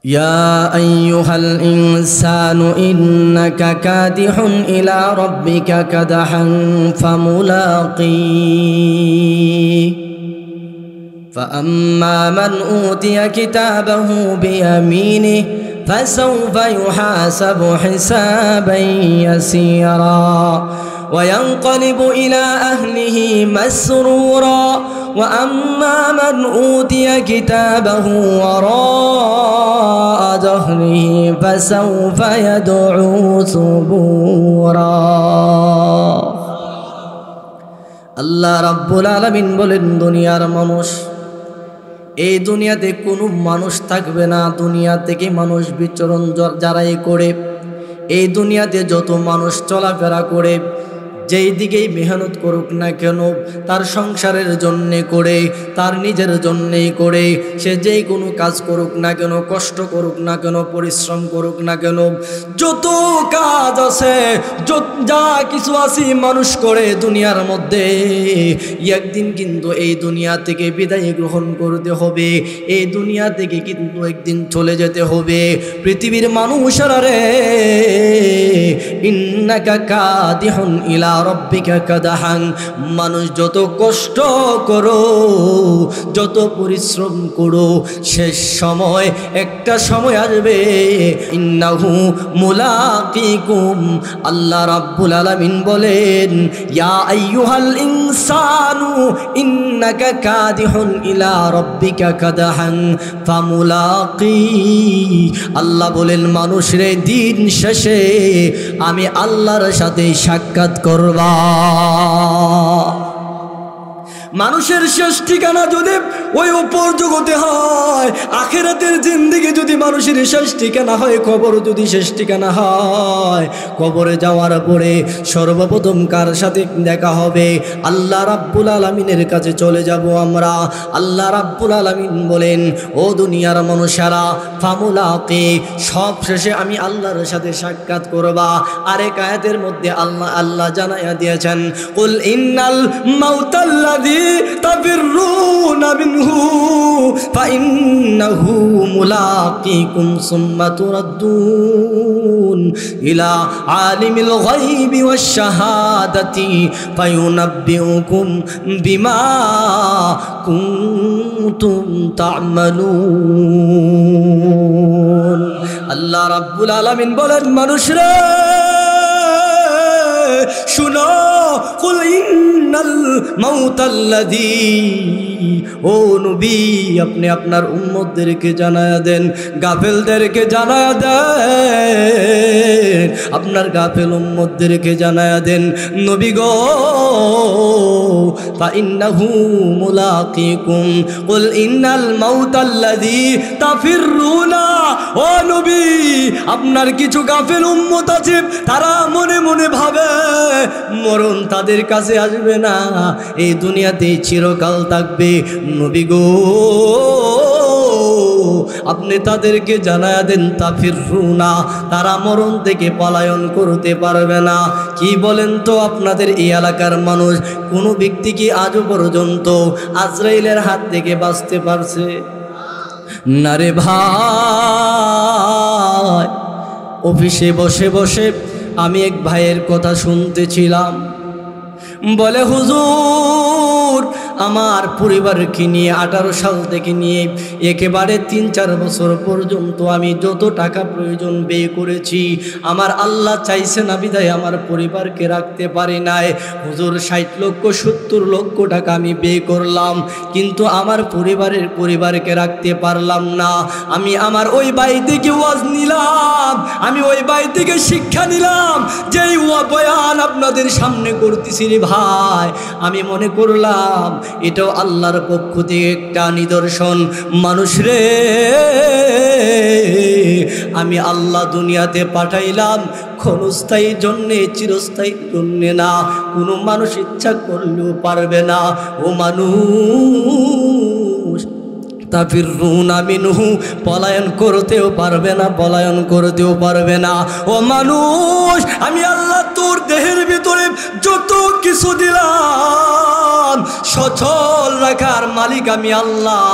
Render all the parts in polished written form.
يا أيها الإنسان إنك كادح إلى ربك كدحا فملاقيه فأما من أوتي كتابه بيمينه فسوف يحاسب حسابا يسيرا وينقلب إلى أهله مسرورا وأما من أوتي كتابه وراء ظهره فسوف يدعو ثبورا আল্লাহ রাব্বুল আলামিন বলেন, দুনিয়ার মানুষ, এই দুনিয়াতে কোনো মানুষ থাকবে না। দুনিয়া থেকে মানুষ বিচরণ যারাই করে, এই দুনিয়াতে যত মানুষ চলাফেরা করে, যেই দিকেই মেহনত করুক না কেন, তার সংসারের জন্যে করে, তার নিজের জন্যেই করে, সে যেই কোনো কাজ করুক না কেন, কষ্ট করুক না কেন, পরিশ্রম করুক না কেন, যত কাজ আছে, যা কিছু আছে মানুষ করে দুনিয়ার মধ্যে, একদিন কিন্তু এই দুনিয়া থেকে বিদায় গ্রহণ করতে হবে। এই দুনিয়া থেকে কিন্তু একদিন চলে যেতে হবে। পৃথিবীর মানুষেরা রে, ইন্নাকা কাদিহুন ইলা রব্বিকা কাদাহান, মানুষ যত কষ্ট করো, যত পরিশ্রম করো, শেষ সময় একটা সময় আসবে, ইন্নাহু মুলাকিকুম। আল্লাহ রাব্বুল আলামিন বলেন, ইয়া আইয়ুহাল ইনসানু ইন্নাকা কাদিহুন ইলা রব্বিকা কাদাহান ফামুলাকি। আল্লাহ বলেন, মানুষরে দিন শেষে আমি আল্লাহর সাথে সাক্ষাৎ করবা। মানুষের শেষ ঠিকানা যদি ওই উপর জগতে হয়, আখিরাতের জিন্দেগি যদি মানুষের শেষ ঠিকানা হয়, কবর যদি শেষ ঠিকানা হয়, কবরে যাওয়ার পরে সর্বপ্রথম কার সাথে দেখা হবে? আল্লাহ রাব্বুল আলামিনের কাছে চলে যাব আমরা। আল্লাহ রাব্বুল আলামিন বলেন, ও দুনিয়ার মানুষেরা, ফামুলাকি, সব শেষে আমি আল্লাহর সাথে সাক্ষাৎ করবা। আরেক আয়াতের মধ্যে আল্লাহ জানাইয়া দিয়েছেন, কুল ইন্নাল মাউতাল্লাযী তাফিরুনা মিনহু ফাইন্নাহু মুলাকিকুম সুম্মা তুরাদ্দুন ইলা আলিমিল গায়বি ওয়াশ শাহাদাতি ফায়ুনাব্বিউকুম বিমা কুনতুম তা'মালুন। আল্লাহ রাব্বুল আলামিন বলেন, মানুষরা শুনো, কুল ইন্নাল মাউতাল্লাযী, ও নবী, আপনি আপনার উম্মতদেরকে জানায়া দেন, গাফেলদেরকে জানায়া দেন, আপনার গাফেল উম্মতদেরকে জানায়া দেন, নবী গো, ফাইন্নাহু মুলাকিকুম, কুল ইন্নাল মাউতাল্লাযী তাফিরুনা। ও নবী, আপনার কিছু গাফেল উম্মত আছে, তারা মনে মনে ভাবে মরণ তাদের কাছে আসবে না, এই দুনিয়াতে চিরকাল থাকবে। নবী গো, আপনি তাদেরকে জানায়া দেন, তাফিরুনা, তারা মরণ থেকে পলায়ন করতে পারবে না। কি বলেন তো আপনাদের এই এলাকার মানুষ, কোনো ব্যক্তি কি আজও পর্যন্ত আজরাইলের হাত থেকে বাঁচতে পারছে? না রে ভাই। অফিসে বসে বসে আমি এক ভাইয়ের কথা শুনতেছিলাম, বলে, হুজুর, আমার পরিবারকে নিয়ে 18 সাল থেকে নিয়ে একেবারে 3-4 বছর পর্যন্ত আমি যত টাকা প্রয়োজন ব্যয় করেছি, আমার আল্লাহ চাইছে না বিধায় আমার পরিবারকে রাখতে পারি নাই। হুজুর, 60 লক্ষ 70 লক্ষ টাকা আমি ব্যয় করলাম, কিন্তু আমার পরিবারকে রাখতে পারলাম না। আমি আমার ওই ভাই থেকে ওয়াজ নিলাম, আমি ওই ভাই থেকে শিক্ষা নিলাম, যেই বয়ান আপনাদের সামনে করতেছি রে ভাই, আমি মনে করলাম এটাও আল্লাহর পক্ষ থেকে একটা নিদর্শন। মানুষ রে, আমি আল্লাহ দুনিয়াতে পাঠাইলাম ক্ষণস্থায়ী জন্যে, চিরস্থায়ী জন্যে না। কোনো মানুষ ইচ্ছা করলেও পারবে না। ও মানুষ, তাফিরুনা মিনহু, পলায়ন করতেও পারবে না, পলায়ন করতেও পারবে না। ও মানুষ, আমি আল্লাহ তোর দেহের ভিতরে যত কিছু দিলাম সচল রাখার মালিক আমি আল্লাহ।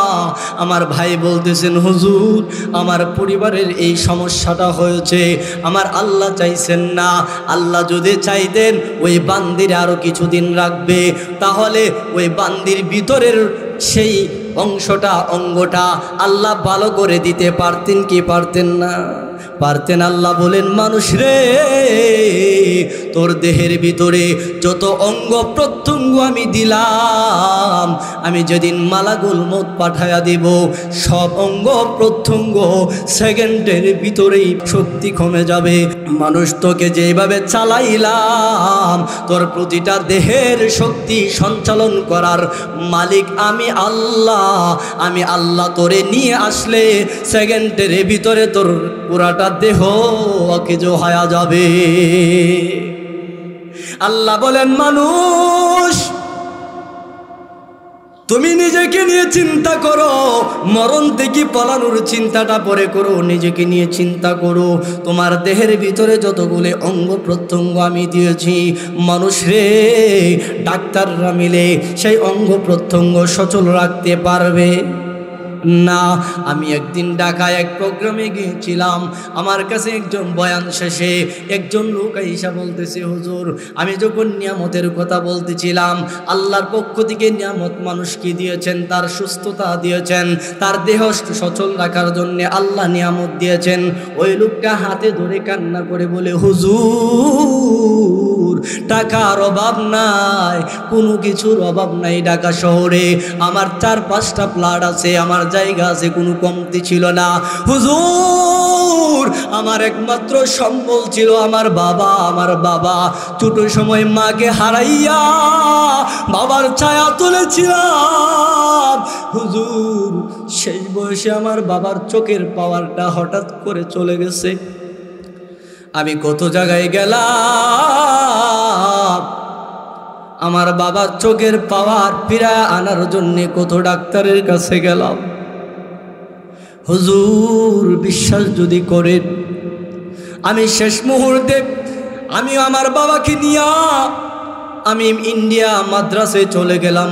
আমার ভাই বলতেছেন হুজুর আমার পরিবারের এই সমস্যাটা হয়েছে, আমার আল্লাহ চাইছেন না। আল্লাহ যদি চাইতেন ওই বান্দির আরো কিছুদিন রাখবে, তাহলে ওই বান্দির ভিতরের সেই অঙ্গটা আল্লাহ ভালো করে দিতে পারতেন কি পারতেন না? পারতেন। আল্লাহ বলেন মানুষ রে, তোর দেহের ভিতরে যত অঙ্গ প্রত্যঙ্গ আমি দিলাম, আমি যেদিন মালাকুল মউত পাঠায়া দিব সব অঙ্গ প্রত্যঙ্গ সেকেন্ডের ভিতরেই শক্তি কমে যাবে। মানুষ তোকে যেভাবে চালাইলাম, তোর প্রতিটা দেহের শক্তি সঞ্চালন করার মালিক আমি আল্লাহ। আমি আল্লাহ তোরে নিয়ে আসলে সেকেন্ডের ভিতরে তোর পুরাটা দেহ অকেজো হয়ে যাবে। আল্লাহ বলেন মানুষ তুমি নিজেকে নিয়ে চিন্তা করো, মরণ থেকে পলানোর চিন্তাটা পরে করো, নিজেকে নিয়ে চিন্তা করো। তোমার দেহের ভিতরে যতগুলো অঙ্গ প্রত্যঙ্গ আমি দিয়েছি, মানুষ রে, ডাক্তাররা মিলে সেই অঙ্গ প্রত্যঙ্গ সচল রাখতে পারবে না। আমি একদিন ঢাকায় এক প্রোগ্রামে গিয়েছিলাম, আমার কাছে একজন বয়ান শেষে একজন লোক আইসা বলতেছে হুজুর আমি যখন নিয়ামতের কথা বলতেছিলাম, আল্লাহর পক্ষ থেকে নিয়ামত মানুষকে দিয়েছেন, তার সুস্থতা দিয়েছেন, তার দেহ সচল রাখার জন্য আল্লাহ নিয়ামত দিয়েছেন। ওই লোকটা হাতে ধরে কান্না করে বলে হুজুর টাকার অভাব নাই, কোনো কিছুর অভাব নাই, ঢাকা শহরে আমার 4-5টা প্লট আছে, আমার জায়গা আছে, কোনো কমতি ছিল না। হুজুর আমার একমাত্র সম্বল ছিল আমার বাবা। আমার বাবা ছোট সময় মাকে হারাইয়া বাবার ছায়া তুলেছিলাম। হুজুর শেষ বয়সে আমার বাবার চোখের পাওয়ারটা হঠাৎ করে চলে গেছে। আমি কত জায়গায় গেলাম, আমার বাবার চোখের পাওয়ার ফিরায় আনার জন্য কত ডাক্তারের কাছে গেলাম। হুজুর বিশ্বাস যদি করেন, আমি শেষ মুহূর্তে আমি আমার বাবাকে নিয়ে আমি ইন্ডিয়া মাদ্রাসে চলে গেলাম।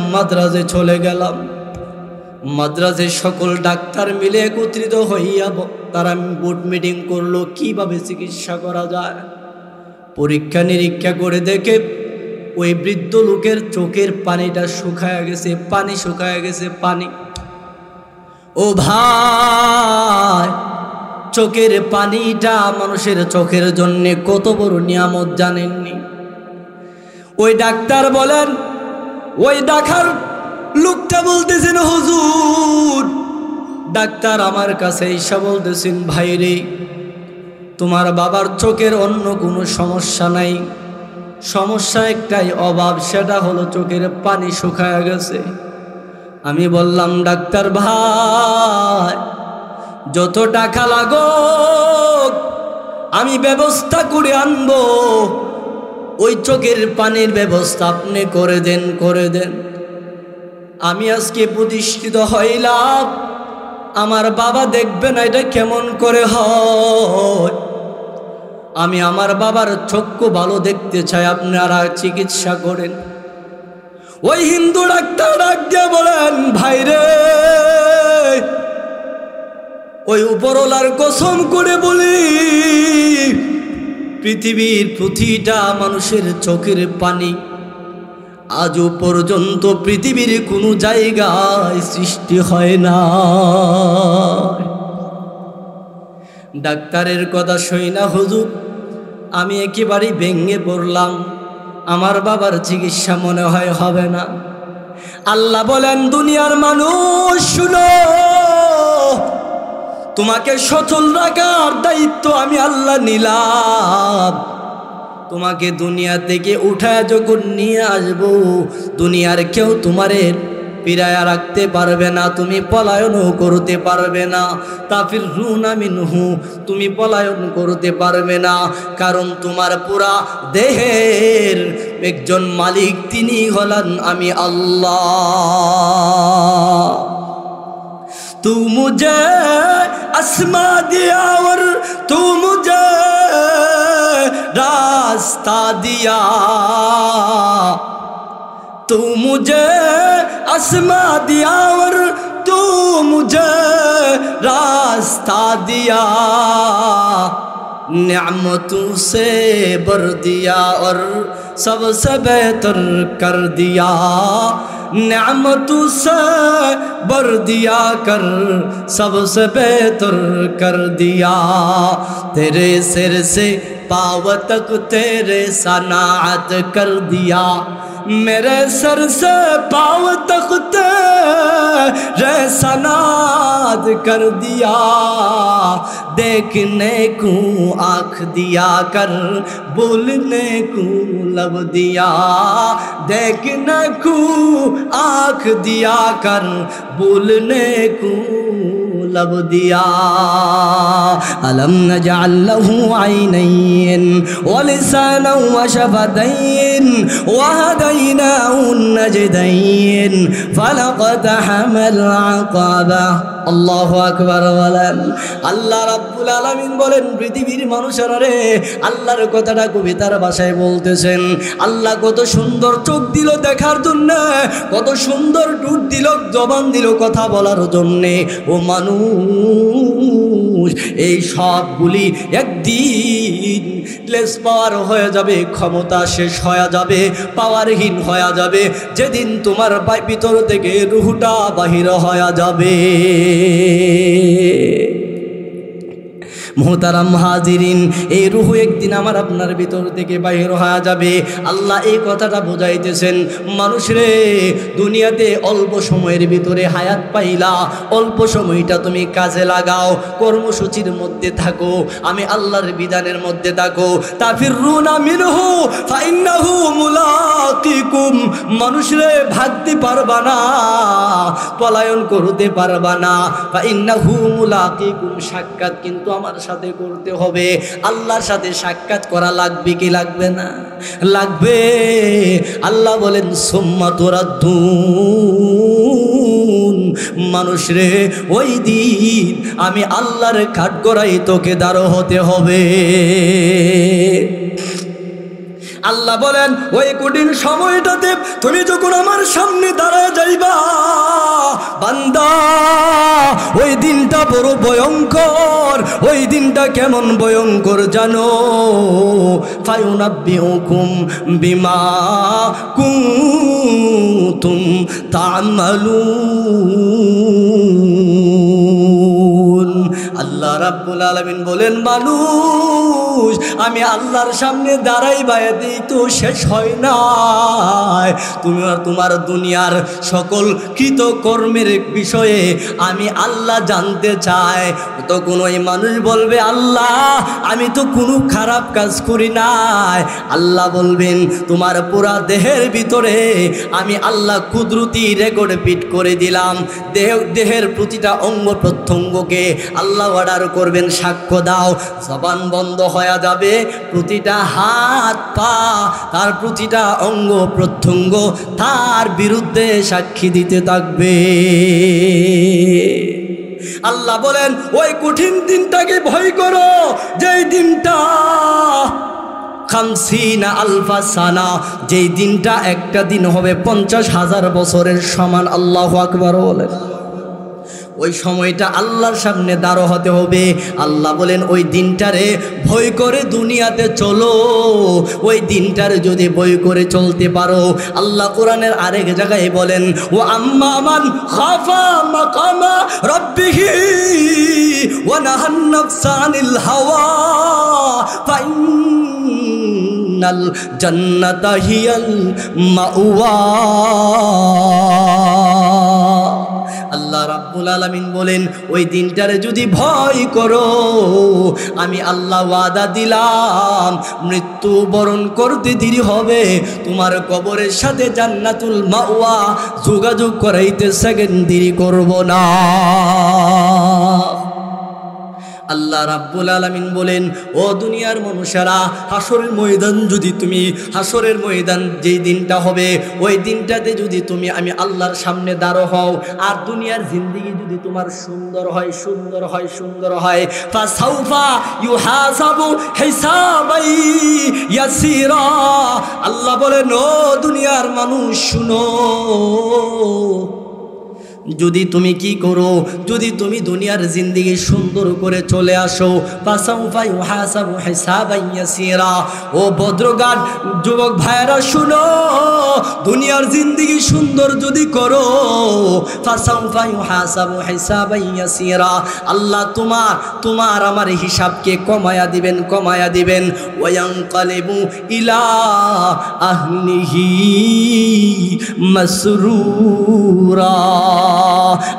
মাদ্রাসে সকল ডাক্তার মিলে একত্রিত হইয়া তারা বোর্ড মিটিং করলো কিভাবে চিকিৎসা করা যায়। পরীক্ষা নিরীক্ষা করে দেখে ওই বৃদ্ধ লোকের চোখের পানিটা শুকায়া গেছে, পানি শুকায়া গেছে, পানি। ও ভাই, চোখের পানিটা মানুষের চোখের জন্য কত বড় নিয়ামত জানেননি? ওই ডাক্তার বলেন, ওই ডাকার লোকটা বলতেছেন হুজুর, ডাক্তার আমার কাছে এসে বলতেছেন ভাই রে, তোমার বাবার চোখের অন্য কোনো সমস্যা নাই, সমস্যা একটাই অভাব, সেটা হলো চোখের পানি শুকায়া গেছে। আমি বললাম ডাক্তার ভাই যত টাকা লাগুক আমি ব্যবস্থা করে আনবো, ওই চোখের পানির ব্যবস্থা আপনি করে দেন। আমি আজকে প্রতিষ্ঠিত হইলাম, আমার বাবা দেখবেন এটা কেমন করে হয়। আমি আমার বাবার চক্ষু ভালো দেখতে চাই, আপনারা চিকিৎসা করেন। ওই হিন্দু ডাক্তার ডাক দিয়ে বলেন ভাই রে, ওই উপরওয়ালার কসম করে বলি, পৃথিবীর প্রতিটা মানুষের চোখের পানি আজও পর্যন্ত পৃথিবীর কোনো জায়গায় সৃষ্টি হয় না। ডাক্তারের কথা শুই না হুজুর, আমি একেবারে ভেঙে পড়লাম। আমার বাবার চিকিৎসা মনে হয় হবে না। আল্লাহ বলেন দুনিয়ার মানুষ শুনো, তোমাকে সচল রাখার দায়িত্ব আমি আল্লাহ নিলাম। তোমাকে দুনিয়া থেকে উঠায় যখন নিয়ে আসবো, দুনিয়ার কেউ তোমারে পিরায়া রাখতে পারবে না, তুমি পলায়নও করতে পারবে না। তাফিরুনা মিনহু, তুমি পলায়ন করতে পারবে না, কারণ তোমার পুরা দেহের একজন মালিক তিনি হলেন আমি আল্লাহ। तू मुझे आसमा दिया और तू मुझे रास्ता दिया, तू मुझे आसमा दिया और तू मुझे रास्ता दिया, नेमतों से भर दिया और सबसे बेहतर कर दिया, नेमतों से भर दिया कर सबसे बेहतर कर दिया, तेरे सिर से पाँव तक तेरे सनाअत कर दिया, मेरे सर से पाँव तक तेरे सनाअत कर दिया, देखने को आँख दिया कर बोलने को लब दिया, देखने को आँख दिया कर बोलने को लब दिया। अलम नजअल लहू ऐनैन व लिसानन व शफतैन व हदैनाहु नजदैन फलक़तहमल अक़बा। আল্লাহু আকবার বলেন। আল্লাহ রাব্বুল আলামিন বলেন, পৃথিবীর মানুষেরা রে, আল্লাহর কথাটা কবিতার ভাষায় বলতেছেন। আল্লাহ কত সুন্দর চোখ দিল দেখার জন্য, কত সুন্দর ঠোঁট দিল, জবান দিল কথা বলার জন্য। ও মানুষ, এই সবগুলি একদিন লেস পাওয়ার হয়ে যাবে, ক্ষমতা শেষ হয়ে যাবে, পাওয়ারহীন হয়ে যাবে, যেদিন তোমার ভিতর থেকে রূহটা বাহির হয়ে যাবে। মোহতারাম হাজিরিন, এই রূহ একদিন আমার আপনার ভিতর থেকে বাহির হয়ে যাবে। আল্লাহ এই কথাটা বোঝাইতেছেন, মানুষ রে, দুনিয়াতে অল্প সময়ের ভিতরে হায়াত পাইলা, অল্প সময়টা তুমি কাজে লাগাও, কর্মসূচির মধ্যে থাকো, আমি আল্লাহর বিধানের মধ্যে থাকো। তাফিরুনা মিনহু ফাইন্নাহু মুলাকিকুম। মানুষ রে, ভাগতে পারবা না, পলায়ন করতে পারবা না। ফাইন্নাহু মুলাকিকুম, সাক্ষাৎ কিন্তু আমার সাথে করতে হবে। আল্লাহর সাথে সাক্ষাৎ করা লাগবে কি লাগবে না? লাগবে। আল্লাহ বলেন সুম্মা তুরাদ্দুন। মানুষ রে, ওই দিন আমি আল্লাহর কাঠগড়ায় তোকে দাঁড় হতে হবে। আল্লাহ বলেন, ওই কঠিন সময়টাতে তুমি যখন আমার সামনে দাঁড়ায় যাইবা বান্দা, ওই দিনটা বড় ভয়ঙ্কর। ওই দিনটা কেমন ভয়ঙ্কর জানো? ফায়ুনাব্বিউকুম বিমা কুনতুম তা'মালুন। আল্লাহ রাব্বুল আলামিন বলেন, মানুষ, আমি আল্লাহর সামনে দাঁড়াইবা, এতেই তো শেষ হয় না। তুমি আর তোমার দুনিয়ার সকল কৃতকর্মের বিষয়ে আমি আল্লাহ জানতে চাই। তখন ওই মানুষ বলবে, আল্লাহ, আমি তো কোনো খারাপ কাজ করি নাই। আল্লাহ বলবেন, তোমার পুরা দেহের ভিতরে আমি আল্লাহ কুদরতি রেকর্ড ফিট করে দিলাম। দেহের প্রতিটা অঙ্গ প্রত্যঙ্গকে আল্লাহ অর্ডার করবেন, সাক্ষ্য দাও। জবান বন্ধ হয়ে যাবে, প্রতিটা হাত পা, তার প্রতিটা অঙ্গ প্রত্যঙ্গ তার বিরুদ্ধে সাক্ষী দিতে থাকবে। আল্লাহ বলেন, ওই কঠিন দিনটাকে ভয় করো, যেই দিনটা 50 আলফা সানা, যেই দিনটা একটা দিন হবে 50,000 বছরের সমান। আল্লাহু আকবার বলেন। ওই সময়টা আল্লাহর সামনে দাঁড় হতে হবে। আল্লাহ বলেন, ওই দিনটারে ভয় করে দুনিয়াতে চলো। ওই দিনটারে যদি ভয় করে চলতে পারো, আল্লাহ কোরআনের আরেক জায়গায় বলেন, ও আম্মা মান খাফা মাকামা রাব্বিহি ওয়া নাহান নাফসা আনিল হাওয়া ফাইন্নাল জান্নাতা হিয়াল মাওয়া। আল্লাহ রাব্বুল আলামিন বলেন, ওই দিনটারে যদি ভয় করো, আমি আল্লাহ ওয়াদা দিলাম, মৃত্যু বরণ করতে দেরি হবে, তোমার কবরের সাথে জান্নাতুল মাওয়া যোগাযোগ করাইতে সেকেন্ড দেরি করব না। আল্লাহ রাব্বুল আলামিন বলেন, ও দুনিয়ার মানুষেরা, হাসরের ময়দান যদি তুমি, হাসরের ময়দান যেই দিনটা হবে ওই দিনটাতে যদি তুমি আমি আল্লাহর সামনে দাঁড়ো হও, আর দুনিয়ার জিন্দেগি যদি তোমার সুন্দর হয়, সুন্দর হয়, সুন্দর হয়, ফাসাউফা ইউহাসাবু হিসাবাই ইয়াসিরা। আল্লাহ বলেন, ও দুনিয়ার মানুষ শুনো, যদি তুমি কি করো, যদি তুমি দুনিয়ার জিন্দেগি সুন্দর করে চলে আসো, ফাসাউফা ইউহাসাবু হিসাবান ইয়াসিরা। ও বদ্রগান যুবক ভাইরা শুনো, দুনিয়ার জিন্দেগি সুন্দর যদি করো, ফাসাউফা ইউহাসাবু হিসাবান ইয়াসিরা, আল্লাহ তোমার আমার হিসাবকে কমায়া দিবেন, কমায়া দিবেন। ওয়ায়ানকালিবু ইলা আহলিহি মাসরুরা।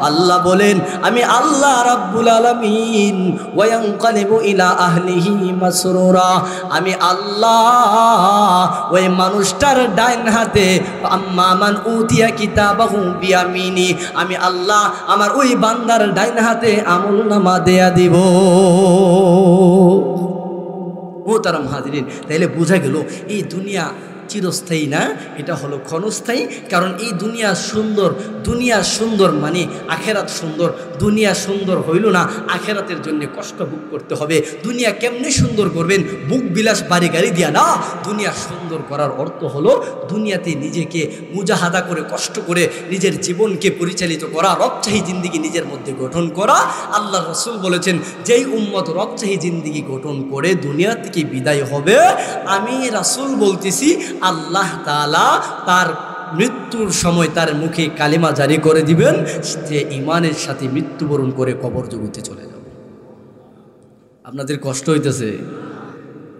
আল্লাহ বলেন, আমি আল্লাহ রাব্বুল আলামিন, ওয়ায়ানকালিবু ইলা আহলিহি মাসরুরা, আমি আল্লাহ ওই মানুষটার ডাইন হাতে, আম্মা মান উতিয়া কিতাবাহু বিয়ামিনি, আমি আল্লাহ আমার ওই বান্দার ডাইন হাতে আমলনামা দেয়া দিব। মোহতারাম হাজিরিন, তাইলে বোঝা গেল এই দুনিয়া চিরস্থায়ী না, এটা হলো ক্ষণস্থায়ী। কারণ এই দুনিয়া সুন্দর, দুনিয়া সুন্দর মানে আখেরাত সুন্দর। দুনিয়া সুন্দর হইল না, আখেরাতের জন্য কষ্ট ভোগ করতে হবে। দুনিয়া কেমনে সুন্দর করবেন? বুক বিলাস বাড়ি গাড়ি দিয়া না। দুনিয়া সুন্দর করার অর্থ হলো দুনিয়াতে নিজেকে মুজাহাদা করে, কষ্ট করে নিজের জীবনকে পরিচালিত করা, রবচাহী জিন্দিগি নিজের মধ্যে গঠন করা। আল্লাহ রসুল বলেছেন, যেই উম্মত রবচাহী জিন্দিগি গঠন করে দুনিয়া থেকে বিদায় হবে, আমি রাসূল বলতেছি আল্লাহ তাআলা তার মৃত্যুর সময় তার মুখে কালিমা জারি করে দিবেন, যে ঈমানের সাথে মৃত্যুবরণ করে কবর জগতে চলে যাবে। আপনাদের কষ্ট হইতেছে?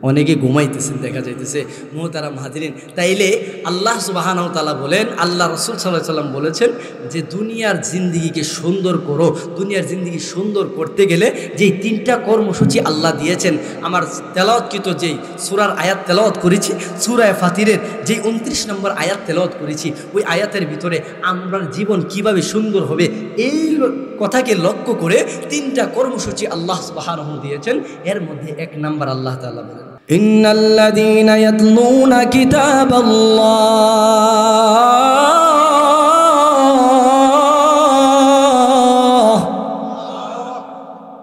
অনেকে ঘুমাইতেছেন দেখা যাইতেছে। মুহতারাম হাজিরিন, তাইলে আল্লাহ সুবহানাহু ওয়া তাআলা বলেন, আল্লাহ রাসূল সাল্লাল্লাহু আলাইহি ওয়াসাল্লাম বলেছেন যে দুনিয়ার জিন্দেগিকে সুন্দর করো। দুনিয়ার জিন্দেগি সুন্দর করতে গেলে যেই তিনটা কর্মসূচি আল্লাহ দিয়েছেন, আমার তেলাওয়াতকৃত যেই সূরার আয়াত তেলাওয়াত করেছি, সূরা ফাতিরের যেই 29 নম্বর আয়াত তেলাওয়াত করেছি, ওই আয়াতের ভিতরে আমরা জীবন কিভাবে সুন্দর হবে এই কথাকে লক্ষ্য করে তিনটা কর্মসূচি আল্লাহ সুবহানাহু দিয়েছেন। এর মধ্যে এক নাম্বার আল্লাহ তাআলা বলেন, ইন্নাল্লাযীনা ইয়াতলুনা কিতাবাল্লাহ।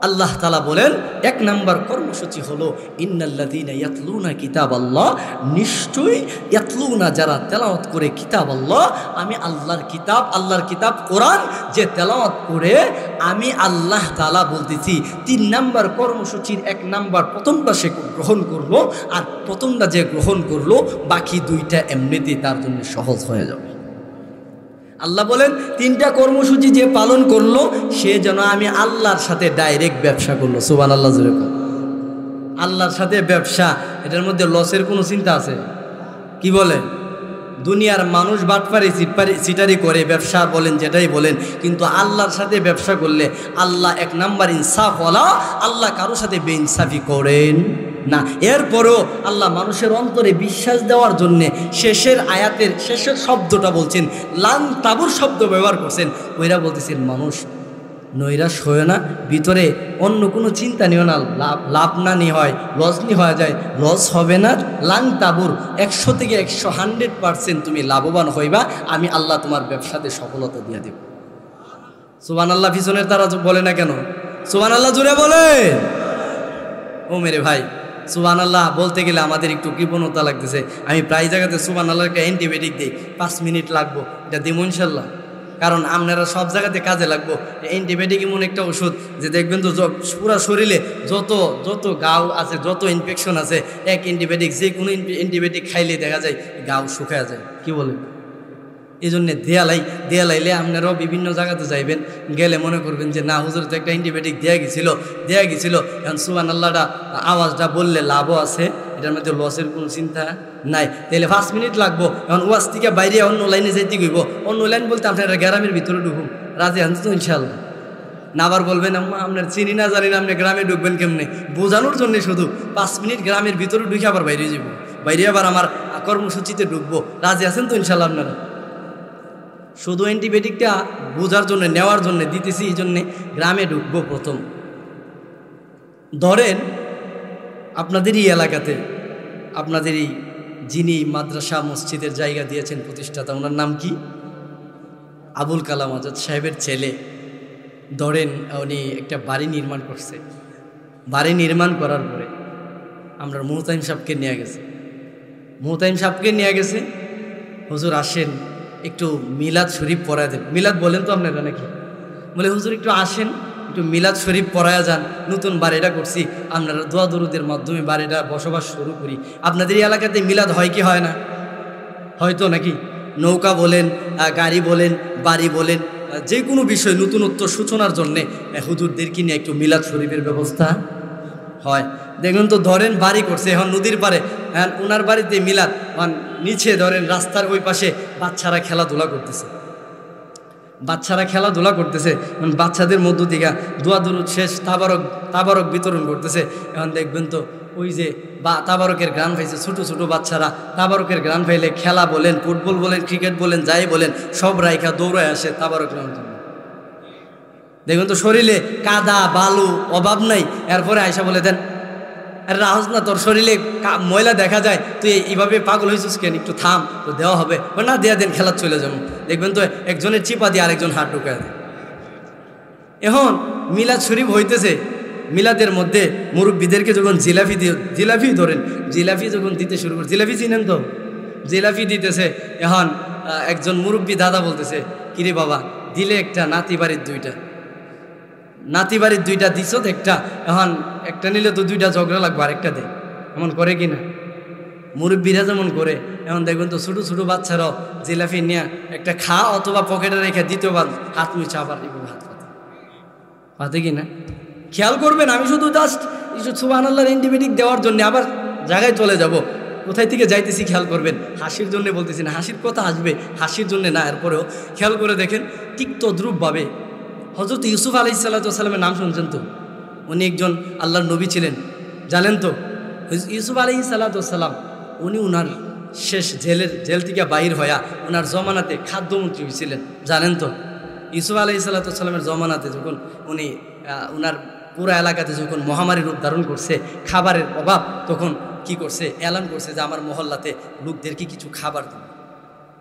আল্লাহ তাআলা বলেন এক নাম্বার কর্মসূচি হলো ইন্নাল্লাযীনা ইয়াতলুনা কিতাবাল্লাহ, নিশ্চয়ই ইয়াতলুনা যারা তেলাওয়াত করে কিতাবাল্লাহ, আমি আল্লাহর কিতাব, আল্লাহর কিতাব কোরআন যে তেলাওয়াত করে, আমি আল্লাহ তাআলা বলতেছি তিন নাম্বার কর্মসূচির এক নাম্বার প্রথমটা সে গ্রহণ করলো, আর প্রথমটা যে গ্রহণ করলো বাকি দুইটা এমনিতেই তার জন্য সহজ হয়ে যাবে। আল্লাহ বলেন তিনটা কর্মসূচি যে পালন করলো সে যেন আমি আল্লাহর সাথে ডাইরেক্ট ব্যবসা করলো। সুবহানাল্লাহ জোরে বলেন। আল্লাহর সাথে ব্যবসা, এটার মধ্যে লসের কোনো চিন্তা আছে? কি বলে? দুনিয়ার মানুষ বাটপারি সিটারি করে, ব্যবসা বলেন যেটাই বলেন, কিন্তু আল্লাহর সাথে ব্যবসা করলে আল্লাহ এক নাম্বার ইনসাফওয়ালা, আল্লাহ কারোর সাথে বেইনসাফি করেন না। এরপরও আল্লাহ মানুষের অন্তরে বিশ্বাস দেওয়ার জন্যে শেষের আয়াতের শেষের শব্দটা বলছেন, লান তাবুর শব্দ ব্যবহার করছেন। ওইরা বলতেছেন মানুষ নৈরাশ হয় না, ভিতরে অন্য কোনো চিন্তা নিও না, লাভ না নি হয়, লস নি হয়ে যায়, লস হবে না। লাং তাবুর 100 থেকে 100% তুমি লাভবান হইবা, আমি আল্লাহ তোমার ব্যবসাতে সফলতা দিয়ে দেব। সুবহানাল্লাহ পিছনের তারা বলে না কেন? সুবহানাল্লাহ জুড়ে বলে। ও মেরে ভাই, সুবহানাল্লাহ বলতে গেলে আমাদের একটু কৃপণতা লাগতেছে। আমি প্রায় জায়গাতে সুবহানাল্লাহ একটা অ্যান্টিবায়োটিক দিই, 5 মিনিট লাগবো, এটা দিব ইনশাল্লাহ। কারণ আপনারা সব জায়গাতে কাজে লাগবো। অ্যান্টিবায়োটিক এমন একটা ওষুধ যে দেখবেন তো পুরো শরীরে যত গাও আছে, যত ইনফেকশন আছে, এক অ্যান্টিবায়োটিক, যে কোনো অ্যান্টিবায়োটিক খাইলে দেখা যায় গাও শুকায় যায়। কি বলে? এই জন্যে দেয়ালাইলে আপনারাও বিভিন্ন জায়গাতে যাইবেন, গেলে মনে করবেন যে না হুজুর তো একটা অ্যান্টিবায়োটিক দেয়া গেছিল। এখন সুবহানাল্লাহটা আওয়াজটা বললে লাভও আছে, এটার মধ্যে লসের কোনো চিন্তা নাই। তাহলে 5 মিনিট লাগবো। এখন ওয়াজ থেকে বাইরে অন্য লাইনে যাইতে গইব। অন্য লাইন বলতে আপনারা গ্রামের ভিতরে ঢুকুন, রাজি আনতে তো ইনশাল্লাহ না। আবার বলবেন আম্মা আপনার চিনি না জানি না, আপনি গ্রামে ঢুকবেন কেমনে? বোঝানোর জন্য শুধু 5 মিনিট গ্রামের ভিতরে ঢুকে আবার বাইরে যাব, বাইরে আবার আমার কর্মসূচিতে ঢুকবো। রাজি আছেন তো ইনশাল্লাহ আপনারা? শুধু অ্যান্টিবায়োটিকটা বোঝার জন্য, নেওয়ার জন্য দিতেছি, এই জন্যে গ্রামে ঢুকবো প্রথম। ধরেন আপনাদেরই এলাকাতে আপনাদেরই যিনি মাদ্রাসা মসজিদের জায়গা দিয়েছেন প্রতিষ্ঠাতা, ওনার নাম কি? আবুল কালাম আজাদ সাহেবের ছেলে। ধরেন উনি একটা বাড়ি নির্মাণ করছে। বাড়ি নির্মাণ করার পরে আমরা মুহতাইম সাহেবকে নিয়ে গেছে। মুহতাইম সাহেবকে নিয়ে গেছে, হুজুর আসেন একটু মিলাদ শরীফ পড়ায় দেন। মিলাদ বলেন তো আপনারা নাকি? বলে হুজুর একটু আসেন, একটু মিলাদ শরীফ পড়ায়া যান, নতুন বাড়িটা করছি, আপনারা দোয়া দরুদের মাধ্যমে বাড়িটা বসবাস শুরু করি। আপনাদের এই এলাকাতে মিলাদ হয় কি হয় না? হয়তো নাকি? নৌকা বলেন, গাড়ি বলেন, বাড়ি বলেন, যে কোনো বিষয় নতুনত্ব সূচনার জন্যে হুজুরদেরকে নিয়ে একটু মিলাদ শরীফের ব্যবস্থা হয়। দেখুন তো, ধরেন বাড়ি করছে এখন নদীর পারে, ওনার বাড়িতে মিলাদ, নিচে ধরেন রাস্তার ওই পাশে বাচ্চারা খেলাধুলা করতেছে। বাচ্চারা খেলাধুলা করতেছে, বাচ্চাদের মধ্য থেকে দোয়া দরুদ শেষ, তাবারক বিতরণ করতেছে। এখন দেখবেন তো ওই যে তাবারকের গান পাইছে, ছোটো ছোটো বাচ্চারা তাবারকের গান পাইলে খেলা বলেন, ফুটবল বলেন, ক্রিকেট বলেন, যাই বলেন, সব রাইখা দৌড়ায় আসে তাবারক নেওয়ার জন্য। দেখবেন তো শরীরে কাদা বালু অভাব নাই, এরপরে আয়সা বলে দেন, আরে রাহস না, তোর শরীরে ময়লা দেখা যায়, তুই এইভাবে পাগল হয়েছিস কেন, একটু থাম, তো দেওয়া হবে না, দেয়া দেন, খেলা চলে যাবো। দেখবেন তো একজনের চিপা দিয়ে আরেকজন হাত ঢুকায় দেয়। এখন মিলাদ শরীফ হইতেছে, মিলাদের মধ্যে মুরব্বীদেরকে যখন জিলাফি ধরেন, জিলাফি যখন দিতে শুরু করে, জিলাফি চিনেন তো, জিলাফি দিতেছে। এখন একজন মুরব্বী দাদা বলতেছে, কিরে বাবা, দিলে একটা, নাতি বাড়ির দুইটা, নাতি বাড়ির দুইটা দিছ একটা, এখন একটা নিলে তো দুইটা ঝগড়া লাগবে, আরেকটা দে। এমন করে কি না? মুরব্বীরা যেমন করে। এখন দেখবেন তো ছোটো ছোটো বাচ্চারাও জিলাফি নিয়ে একটা খা অথবা পকেটে রেখে দ্বিতীয়বার হাত মুছে আবার হাত পাতে কি না? খেয়াল করবেন, আমি শুধু জাস্ট সুবহানাল্লাহর অ্যান্টিবায়োটিক দেওয়ার জন্য আবার জায়গায় চলে যাব, কোথায় থেকে যাইতেছি খেয়াল করবেন। হাসির জন্য বলতেছি না, হাসির কথা আসবে, হাসির জন্য না। এরপরেও খেয়াল করে দেখেন, ঠিক তদ্রূপভাবে হযরত ইউসুফ আলাইহিস সালামের নাম শুনছেন তো? উনি একজন আল্লাহর নবী ছিলেন, জানেন তো? ইউসুফ আলাইহিস সালাম উনি উনার শেষ জেল থেকে বাইর হইয়া ওনার জমানাতে খাদ্যমন্ত্রী হয়েছিলেন, জানেন তো? ইউসুফ আলাইহিস সালামের জমানাতে যখন উনি ওনার পুরো এলাকাতে যখন মহামারী রূপ ধারণ করছে, খাবারের অভাব, তখন কি করছে, এলান করছে যে আমার মহল্লাতে লোকদেরকে কিছু খাবার দেব।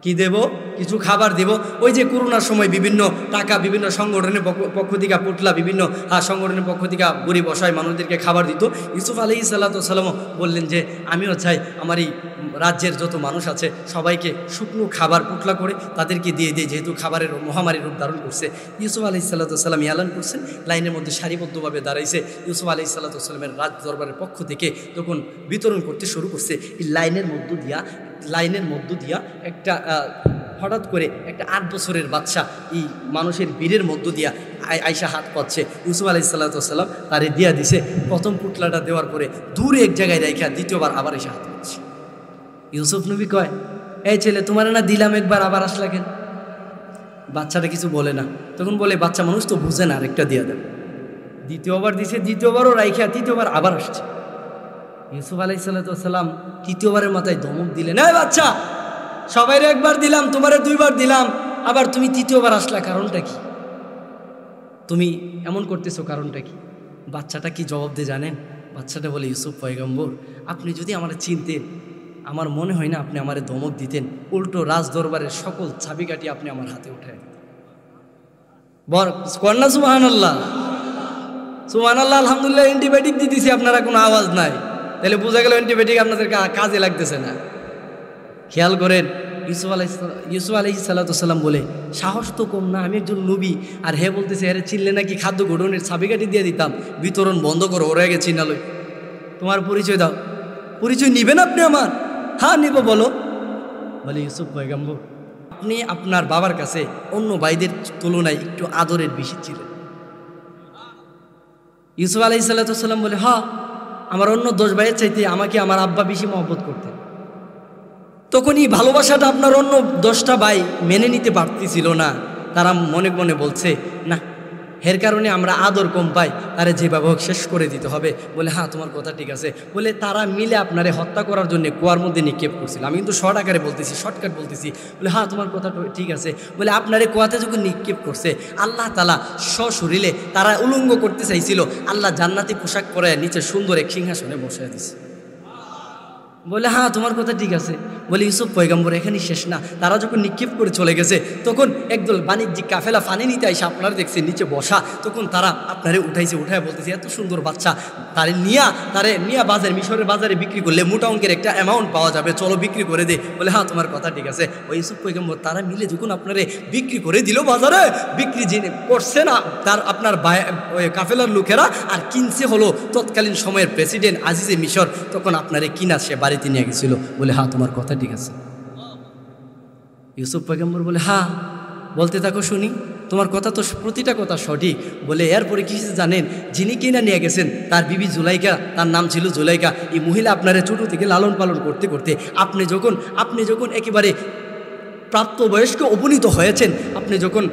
কি দেব? কিছু খাবার দেব। ওই যে করোনার সময় বিভিন্ন টাকা বিভিন্ন সংগঠনের পক্ষ থেকে পুটলা, বিভিন্ন সংগঠনের পক্ষ থেকে গরিব অসহায় মানুষদেরকে খাবার দিত। ইউসুফ আলাইহিস সালামও বললেন যে আমিও চাই আমার এই রাজ্যের যত মানুষ আছে সবাইকে শুকনো খাবার পুটলা করে তাদেরকে দিয়ে দিয়ে, যেহেতু খাবারের মহামারী রূপ ধারণ করছে। ইউসুফ আলাইহিস সালাম এলান করছেন, লাইনের মধ্যে সারিবদ্ধভাবে দাঁড়াইছে। ইউসুফ আলাইহিস সালামের রাজ দরবারের পক্ষ থেকে তখন বিতরণ করতে শুরু করছে। এই লাইনের মধ্য দিয়া একটা হঠাৎ করে একটা 8 বছরের বাচ্চা এই মানুষের বীরের মধ্য দিয়া আয়সা হাত পাচ্ছে। ইউসুফ আলাইহিস সালাম তারে দিয়া দিছে। প্রথম পুটলাটা দেওয়ার পরে দূরে এক জায়গায় রাইখা দ্বিতীয়বার আবার এসে হাত পাচ্ছে। ইউসুফ নবী কয়, এই ছেলে, তোমার না দিলাম একবার, আবার আসলা কেন? বাচ্চাটা কিছু বলে না। তখন বলে, বাচ্চা মানুষ তো বুঝে না, আরেকটা দিয়া দেন। দ্বিতীয়বার দিছে, দ্বিতীয়বারও রাইখা তৃতীয়বার আবার আসছে। ইউসুফ আলাইহিস সালাম তৃতীয়বারের মাথায় ধমক দিলেন, এই বাচ্চা, সবাইরে একবার দিলাম, তোমারে 2বার দিলাম, আবার তুমি তৃতীয়বার আসলা, কারণটা কি? তুমি এমন করতেছো, কারণটা কি? বাচ্চাটা কি জবাব দিয়ে জানেন? বাচ্চাটা বলে, ইউসুফ পয়গম্বর, আপনি যদি আমার চিনতেন, আমার মনে হয় না আপনি আমারে ধমক দিতেন, উল্টো রাজ দরবারের সকল চাবিকাঠি আপনি আমার হাতে উঠায় দিতেন। কন্যা সুবহানাল্লাহ, সুবহানাল্লাহ, আলহামদুলিল্লাহ। অ্যান্টিবায়োটিক দিতেছি, আপনারা কোনো আওয়াজ নাই, তাহলে বোঝা গেল অ্যান্টিবায়োটিক আপনাদের কাজে লাগতেছে না। খেয়াল করেন, ইউসুফ আলাইহিস সালাম বলে, সাহস তো কম না, আমি একজন নবী, আর হে বলতেছে আরে চিনলে নাকি খাদ্য গোডনের চাবিকাঠি দিয়ে দিতাম, বিতরণ বন্ধ করো, ওরা আগে চিনালই, তোমার পরিচয় দাও। পরিচয় নিবেন আপনি আমার? হ্যাঁ নিব, বলো। বলে, ইউসুফ পয়গম্বর, আপনি আপনার বাবার কাছে অন্য ভাইদের তুলনায় একটু আদরের বেশি ছিলেন। ইউসুফ আলাইহিস সালাম বলে, হ্যাঁ, আমার অন্য 10 ভাইয়ের চাইতে আমাকে আমার আব্বা বেশি মহব্বত করতেন। তখন এই ভালোবাসাটা আপনার অন্য 10টা ভাই মেনে নিতে পারতেছিল না। তারা মনে মনে বলছে, না, এর কারণে আমরা আদর কম পাই, তারে যেভাবে হোক শেষ করে দিতে হবে। বলে হ্যাঁ তোমার কথা ঠিক আছে। বলে তারা মিলে আপনারে হত্যা করার জন্য কুয়ার মধ্যে নিক্ষেপ করছিল। আমি কিন্তু শর্ট আকারে বলতেছি, শর্টকাট বলতেছি। বলে হ্যাঁ তোমার কথা ঠিক আছে। বলে আপনারে কুয়াতে যখন নিক্ষেপ করছে, আল্লাহ তাআলা সশরীরে তারা উলঙ্গ করতে চাইছিল, আল্লাহ জান্নাতি পোশাক পরে নিচে সুন্দর এক সিংহাসনে বসিয়ে দিছে। বলে হ্যাঁ তোমার কথা ঠিক আছে। বলে ইউসুফ পয়গম্বর এখানেই শেষ না, তারা যখন নিক্ষেপ করে চলে গেছে তখন একদল বাণিজ্যিক কাফেলা পানি নিতে এসে আপনারা দেখছেন নিচে বসা, তখন তারা আপনারে উঠায় বলতেছে এত সুন্দর বাচ্চা, তারে নিয়া বাজারে, মিশরের বাজারে বিক্রি করলে মোটা অঙ্কের একটা অ্যামাউন্ট পাওয়া যাবে, চলো বিক্রি করে দে। বলে হ্যাঁ তোমার কথা ঠিক আছে। ওই ইউসুফ পয়গম্বর তারা মিলে যখন আপনারে বিক্রি করে দিল বাজারে, বিক্রি যিনি করছে না তার আপনার কাফেলার লোকেরা, আর কিনছে হলো তৎকালীন সময়ের প্রেসিডেন্ট আজিজে মিশর, তখন আপনারে কিনা সে বাড়িতে নিয়ে গেছিল। বলে হ্যাঁ তোমার কথা ঠিক আছে। ইউসুফ পয়গম্বর বলে হ্যাঁ বলতে থাকো শুনি, তোমার কথা তো প্রতিটা কথা সঠিক। বলে এরপরে কি জানেন, যিনি কিনা নিয়ে গেছেন তার বিবি জুলাইকা, তার নাম ছিল জুলাইকা। এই মহিলা আপনারে ছোটো থেকে লালন পালন করতে করতে আপনি যখন একেবারে প্রাপ্তবয়স্ক উপনীত হয়েছেন, আপনি যখন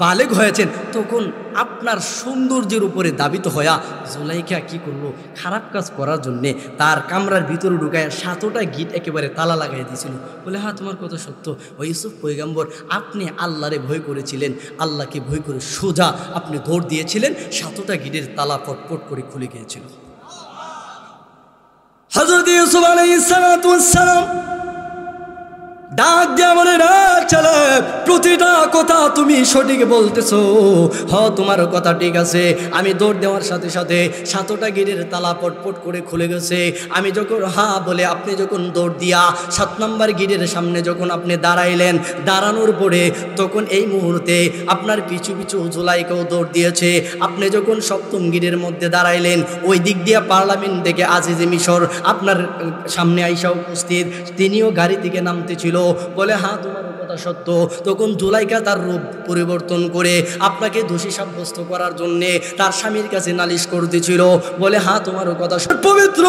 বালেগ হয়েছেন, তখন আপনার সৌন্দর্যের উপরে দাবিত হইয়া জুলাইকা কি করলো, খারাপ কাজ করার জন্যে তার কামরার ভিতরে ঢুকায় 7টা গিট একেবারে তালা লাগাই দিয়েছিল। বলে হ্যাঁ তোমার কথা সত্য। ও ইউসুফ পয়গম্বর আপনি আল্লাহরে ভয় করেছিলেন, আল্লাহকে ভয় করে সোজা আপনি দৌড় দিয়েছিলেন, 7টা গিটের তালা পটপট করে খুলে গিয়েছিল। হযরত ইউসুফ আলাইহিস সালাতু ওয়াস সালাম ডাক দিয়া বলে না চলে, প্রতিটা কথা তুমি সঠিক বলতেছো, তোমার কথা ঠিক আছে। আমি দৌড় দেওয়ার সাথে সাথে 7টা গিটের তালা পটপট করে খুলে গেছে। আমি যখন বলে আপনি যখন দৌড় দিয়া 7 নম্বর গিটের সামনে যখন আপনি দাঁড়াইলেন, দাঁড়ানোর পরে তখন এই মুহূর্তে আপনার পিছু পিছু জুলাইকাও দৌড় দিয়েছে। আপনি যখন 7ম গিটের মধ্যে দাঁড়াইলেন, ওই দিক দিয়ে পার্লামেন্ট থেকে আজিজে মিশর আপনার সামনে আইসা উপস্থিত, তিনিও গাড়ি থেকে নামতেছিল। বলে হ্যাঁ তোমার কথা সত্য। তখন জুলাইকা তার রূপ পরিবর্তন করে আপনাকে দোষী সাব্যস্ত করার জন্যে তার স্বামীর কাছে নালিশ করতেছিল। বলে হ্যাঁ তোমারও কথা পবিত্র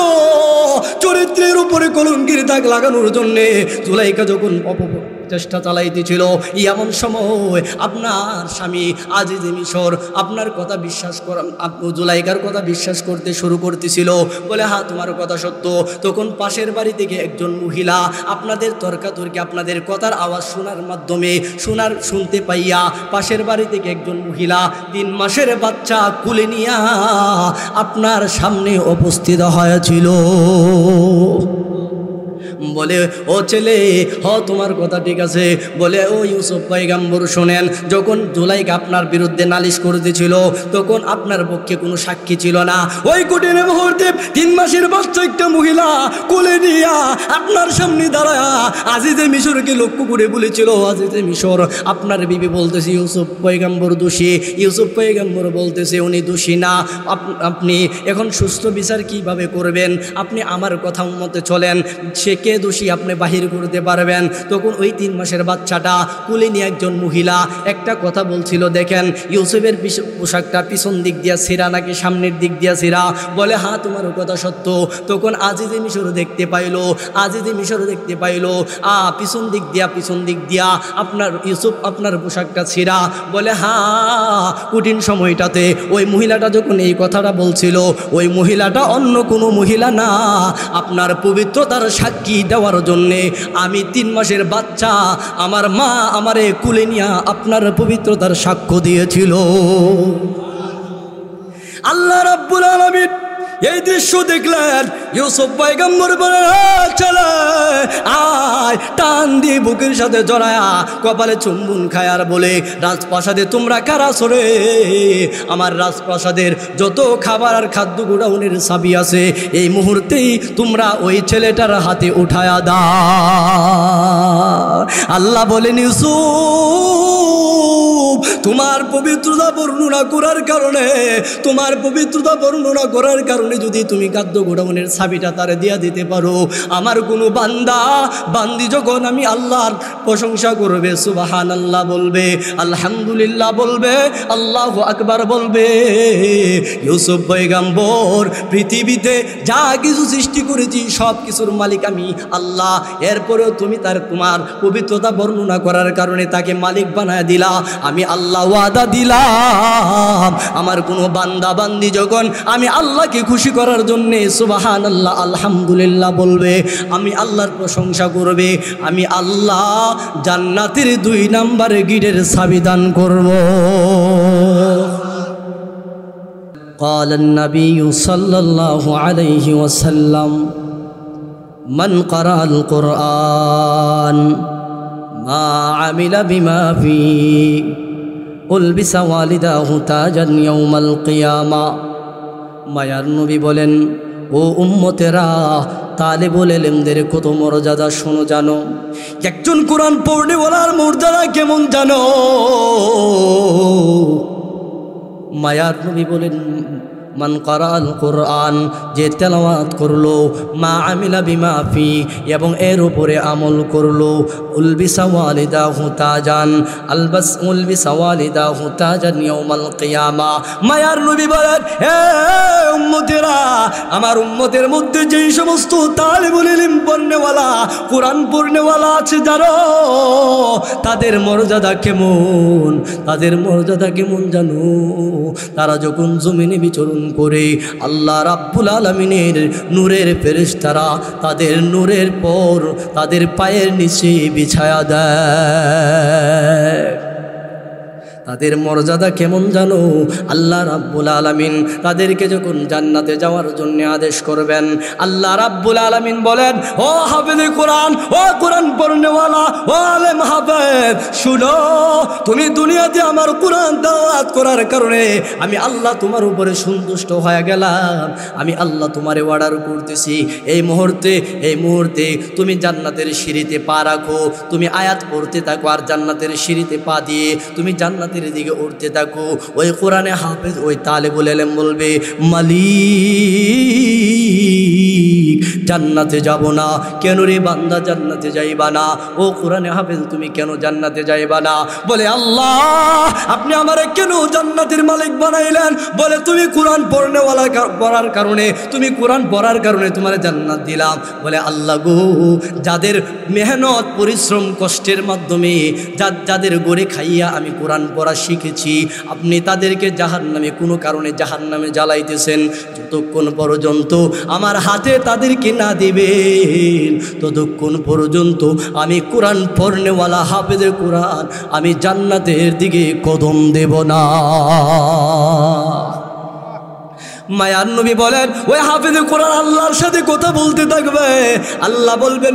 চরিত্রের উপরে কলঙ্কের দাগ লাগানোর জন্যে জুলাইকা যখন চেষ্টা চালাইতেছিল, এমন সময় আপনার স্বামী আজিজে মিশর আপনার কথা বিশ্বাস করা, জুলাইকার কথা বিশ্বাস করতে শুরু করতেছিল। বলে হ্যাঁ তোমার কথা সত্য। তখন পাশের বাড়ি থেকে একজন মহিলা আপনাদের তর্কাতর্কি, আপনাদের কথার আওয়াজ শোনার মাধ্যমে শুনতে পাইয়া পাশের বাড়ি থেকে একজন মহিলা 3 মাসের বাচ্চা কুলে নিয়া আপনার সামনে উপস্থিত হয়েছিল। বলে ও ছেলে তোমার কথা ঠিক আছে। বলে ও ইউসুফ পয়গম্বর শোনেন, যখন জুলাইকা আপনার বিরুদ্ধে নালিশ করতেছিল তখন আপনার পক্ষে কোনো সাক্ষী ছিল না। ওই কঠিন মুহূর্তে 3 মাসের বাচ্চা একটা মহিলা কোলে নিয়া আপনার সামনে দাঁড়ায়া আজিজে মিশরকে লক্ষ্য করে বলেছিল, আজিজে মিশর আপনার বিবি বলতেছে ইউসুফ পয়গম্বর দোষী। ইউসুফ পয়গম্বর বলতেছে উনি দোষী না, আপনি এখন সুস্থ বিচার কিভাবে করবেন, আপনি আমার কথা মতে চলেন, সে কে দোষী আপনি বাহির করতে পারবেন। তখন ওই 3 মাসের বাচ্চাটা কুলে নিয়ে একজন মহিলা একটা কথা বলছিল, দেখেন ইউসুফের পোশাকটা পিছন দিক দিয়া ছিঁড়া নাকি সামনের দিক দিয়া ছিঁড়া। বলে হ্যাঁ তোমার কথা সত্য। তখন আজিজে মিশর দেখতে পাইলো পিছন দিক দিয়া আপনার ইউসুফ আপনার পোশাকটা ছিঁড়া। বলে হ্যাঁ কঠিন সময়টাতে ওই মহিলাটা যখন এই কথাটা বলছিল, ওই মহিলাটা অন্য কোনো মহিলা না, আপনার পবিত্রতার সাক্ষী দেওয়ার জন্যে আমি 3 মাসের বাচ্চা আমার মা আমারে কুলে নিয়া আপনার পবিত্রতার সাক্ষ্য দিয়েছিল। আল্লাহ রাব্বুল আলামিন এই দৃশ্য দেখলেন। ইউসুফ পয়গম্বর বলে চলে আয়, টান দিয়ে বুকের সাথে জড়ায়া কপালে চুম্বন খায় আর বলে রাজপ্রাসাদে তোমরা কারা সরে, আমার রাজপ্রাসাদের যত খাবার আর খাদ্য গোডাউনের চাবি আছে এই মুহূর্তেই তোমরা ওই ছেলেটার হাতে উঠায়া দাও। আল্লাহ বলেন ইউসুফ তোমার পবিত্রতা বর্ণনা করার কারণে যদি তুমি খাদ্য গোডাউনের চাবিটা তারে দিয়া দিতে পারো, আমার কোনো বান্দি যখন আমি আল্লাহর প্রশংসা করবে, সুবহানাল্লাহ বলবে, আলহামদুলিল্লাহ বলবে, আল্লাহু আকবার বলবে, ইউসুফ পয়গম্বর পৃথিবীতে যা কিছু সৃষ্টি করেছি সব কিছুর মালিক আমি আল্লাহ। এরপরেও তুমি তোমার পবিত্রতা বর্ণনা করার কারণে তাকে মালিক বানায় দিলা। আমি আল্লাহ ওয়াদা দিলাম আমার কোনো বান্দা বান্দি যখন আমি আল্লাহকে খুশি করার জন্যে সুবহানাল্লাহ আলহামদুলিল্লাহ বলবে, আমি আল্লাহর প্রশংসা করবে, আমি আল্লাহ জান্নাতের 2 নাম্বার গিটের চাবি দান করব। قال النبي صلى الله عليه وسلم من قرأ القرآن ما عمل بما فيه ألبس والداه تاجا يوم القيامة। মায়ার নবী বলেন, ও উম্মতেরা, তালেবুল ইলমদের কত মর্যাদা শোনো জানো? একজন কোরআন পড়নেওয়ালার মর্যাদা কেমন জানো? মায়ার নবী বলেন, মান কারাল কোরআন, যে তেলাওয়াত করলো, মা আমিলা বিমা ফি, এবং এর উপরে আমল করলো, উলবিসা ওয়ালিদাহু তাজান, উলবিসা ওয়ালিদাহু তাজান ইয়াউমাল কিয়ামা। মায়ার নবী বলেন, হে উম্মতেরা, আমার উম্মতের মধ্যে যেই সমস্ত তালিবুল ইলম পড়নেওয়ালা, কোরআন পড়নেওয়ালা আছে জানো, তাদের মর্যাদা কেমন? তাদের মর্যাদা কেমন জানো? তারা যখন জমিনে বিচরণ করে আল্লাহ রাব্বুল আলামিনের নূরের ফেরেশতারা তাদের নূরের পর তাদের পায়ের নিচে বিছায়া দেয়। তাদের মর্যাদা কেমন জানো? আল্লাহ রাব্বুল আলামিন তাদেরকে যখন জান্নাতে যাওয়ার জন্য আদেশ করবেন, আল্লাহ রাব্বুল আলামিন বলেন, ও হাফেজে কোরআন, ও কোরআন পড়নেওয়ালা, ও আলেম হাফেজ, শুনো, তুমি দুনিয়াতে আমার কোরআন দাওয়াত করার কারণে আমি আল্লাহ তোমার উপরে সন্তুষ্ট হয়ে গেলাম। আমি আল্লাহ তোমারে অর্ডার করতেছি, এই মুহূর্তে তুমি জান্নাতের সিঁড়িতে পা রাখো, তুমি আয়াত পড়তে থাকো, আর জান্নাতের সিঁড়িতে পা দিয়ে তুমি জান্নাতের দিকে উঠতে থাকো। ওই কোরআনে হাফেজ, ওই তালেবুল ইলম বলবে, মালিক জান্নাতে যাব না কেন রে বান্দা? জান্নাতে যাইবা না? ও কোরআনে হাফেজ, তুমি কেন জান্নাতে যাইবা না? বলে, আল্লাহ আপনি আমারে কেন জান্নাতের মালিক বানাইলেন? বলে, তুমি কোরআন পড়নেওয়ালা পড়ার কারণে, তুমি কোরআন পড়ার কারণে তোমার জান্নাত দিলাম। বলে, আল্লাহ গো, যাদের মেহনত পরিশ্রম কষ্টের মাধ্যমে যাদের গড়ে খাইয়া আমি কোরআন পড়া শিখেছি, আপনি তাদেরকে জাহান্নামে কোনো কারণে জাহান্নামে জ্বালাইতেছেন। যতক্ষণ পর্যন্ত আমার হাতে তাদেরকে না দিবেন, ততক্ষণ পর্যন্ত আমি কোরআন পড়নেওয়ালা হাফেজে কোরআন আমি জান্নাতের দিকে কদম দেব না। মায়ার নবী বলেন, ওই হাফেজে কোরআন আল্লাহর সাথে কথা বলতে থাকবে। আল্লাহ বলবেন,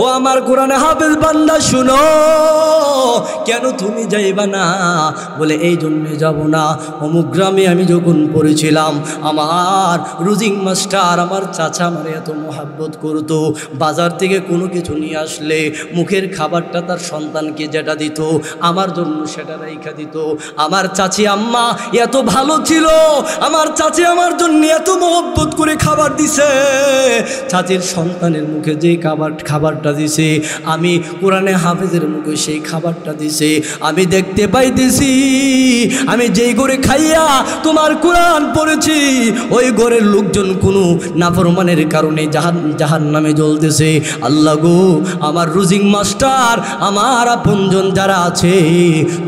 ও আমার কোরআনে হাফেজ বান্দা, শুনো, কেন তুমি যাইবা না? বলে, এই জন্যে যাব না, অমুক গ্রামে আমি যখন পড়েছিলাম, আমার রুজিং মাস্টার, আমার চাচা আমার এত মোহাব্বত করতো, বাজার থেকে কোনো কিছু নিয়ে আসলে মুখের খাবারটা তার সন্তানকে যেটা দিত, আমার জন্য সেটা রাইখা দিত। আমার চাচি আম্মা এত ভালো ছিল, আমার চাচি আমার জন্য এত মোহব্বত করে খাবার দিছে, চাচির সন্তানের মুখে যে খাবারটা দিছে, আমি কোরআনে হাফেজের মুখে সেই খাবারটা দিছে। আমি দেখতে পাইতেছি, আমি যেই ঘরে খাইয়া তোমার কোরআন পড়েছি, ওই ঘরের লোকজন কোনো নাফরমানের কারণে জাহান্নামে জ্বলতেছে। আল্লাহ গো, আমার রুজিং মাস্টার, আমার আপনজন যারা আছে,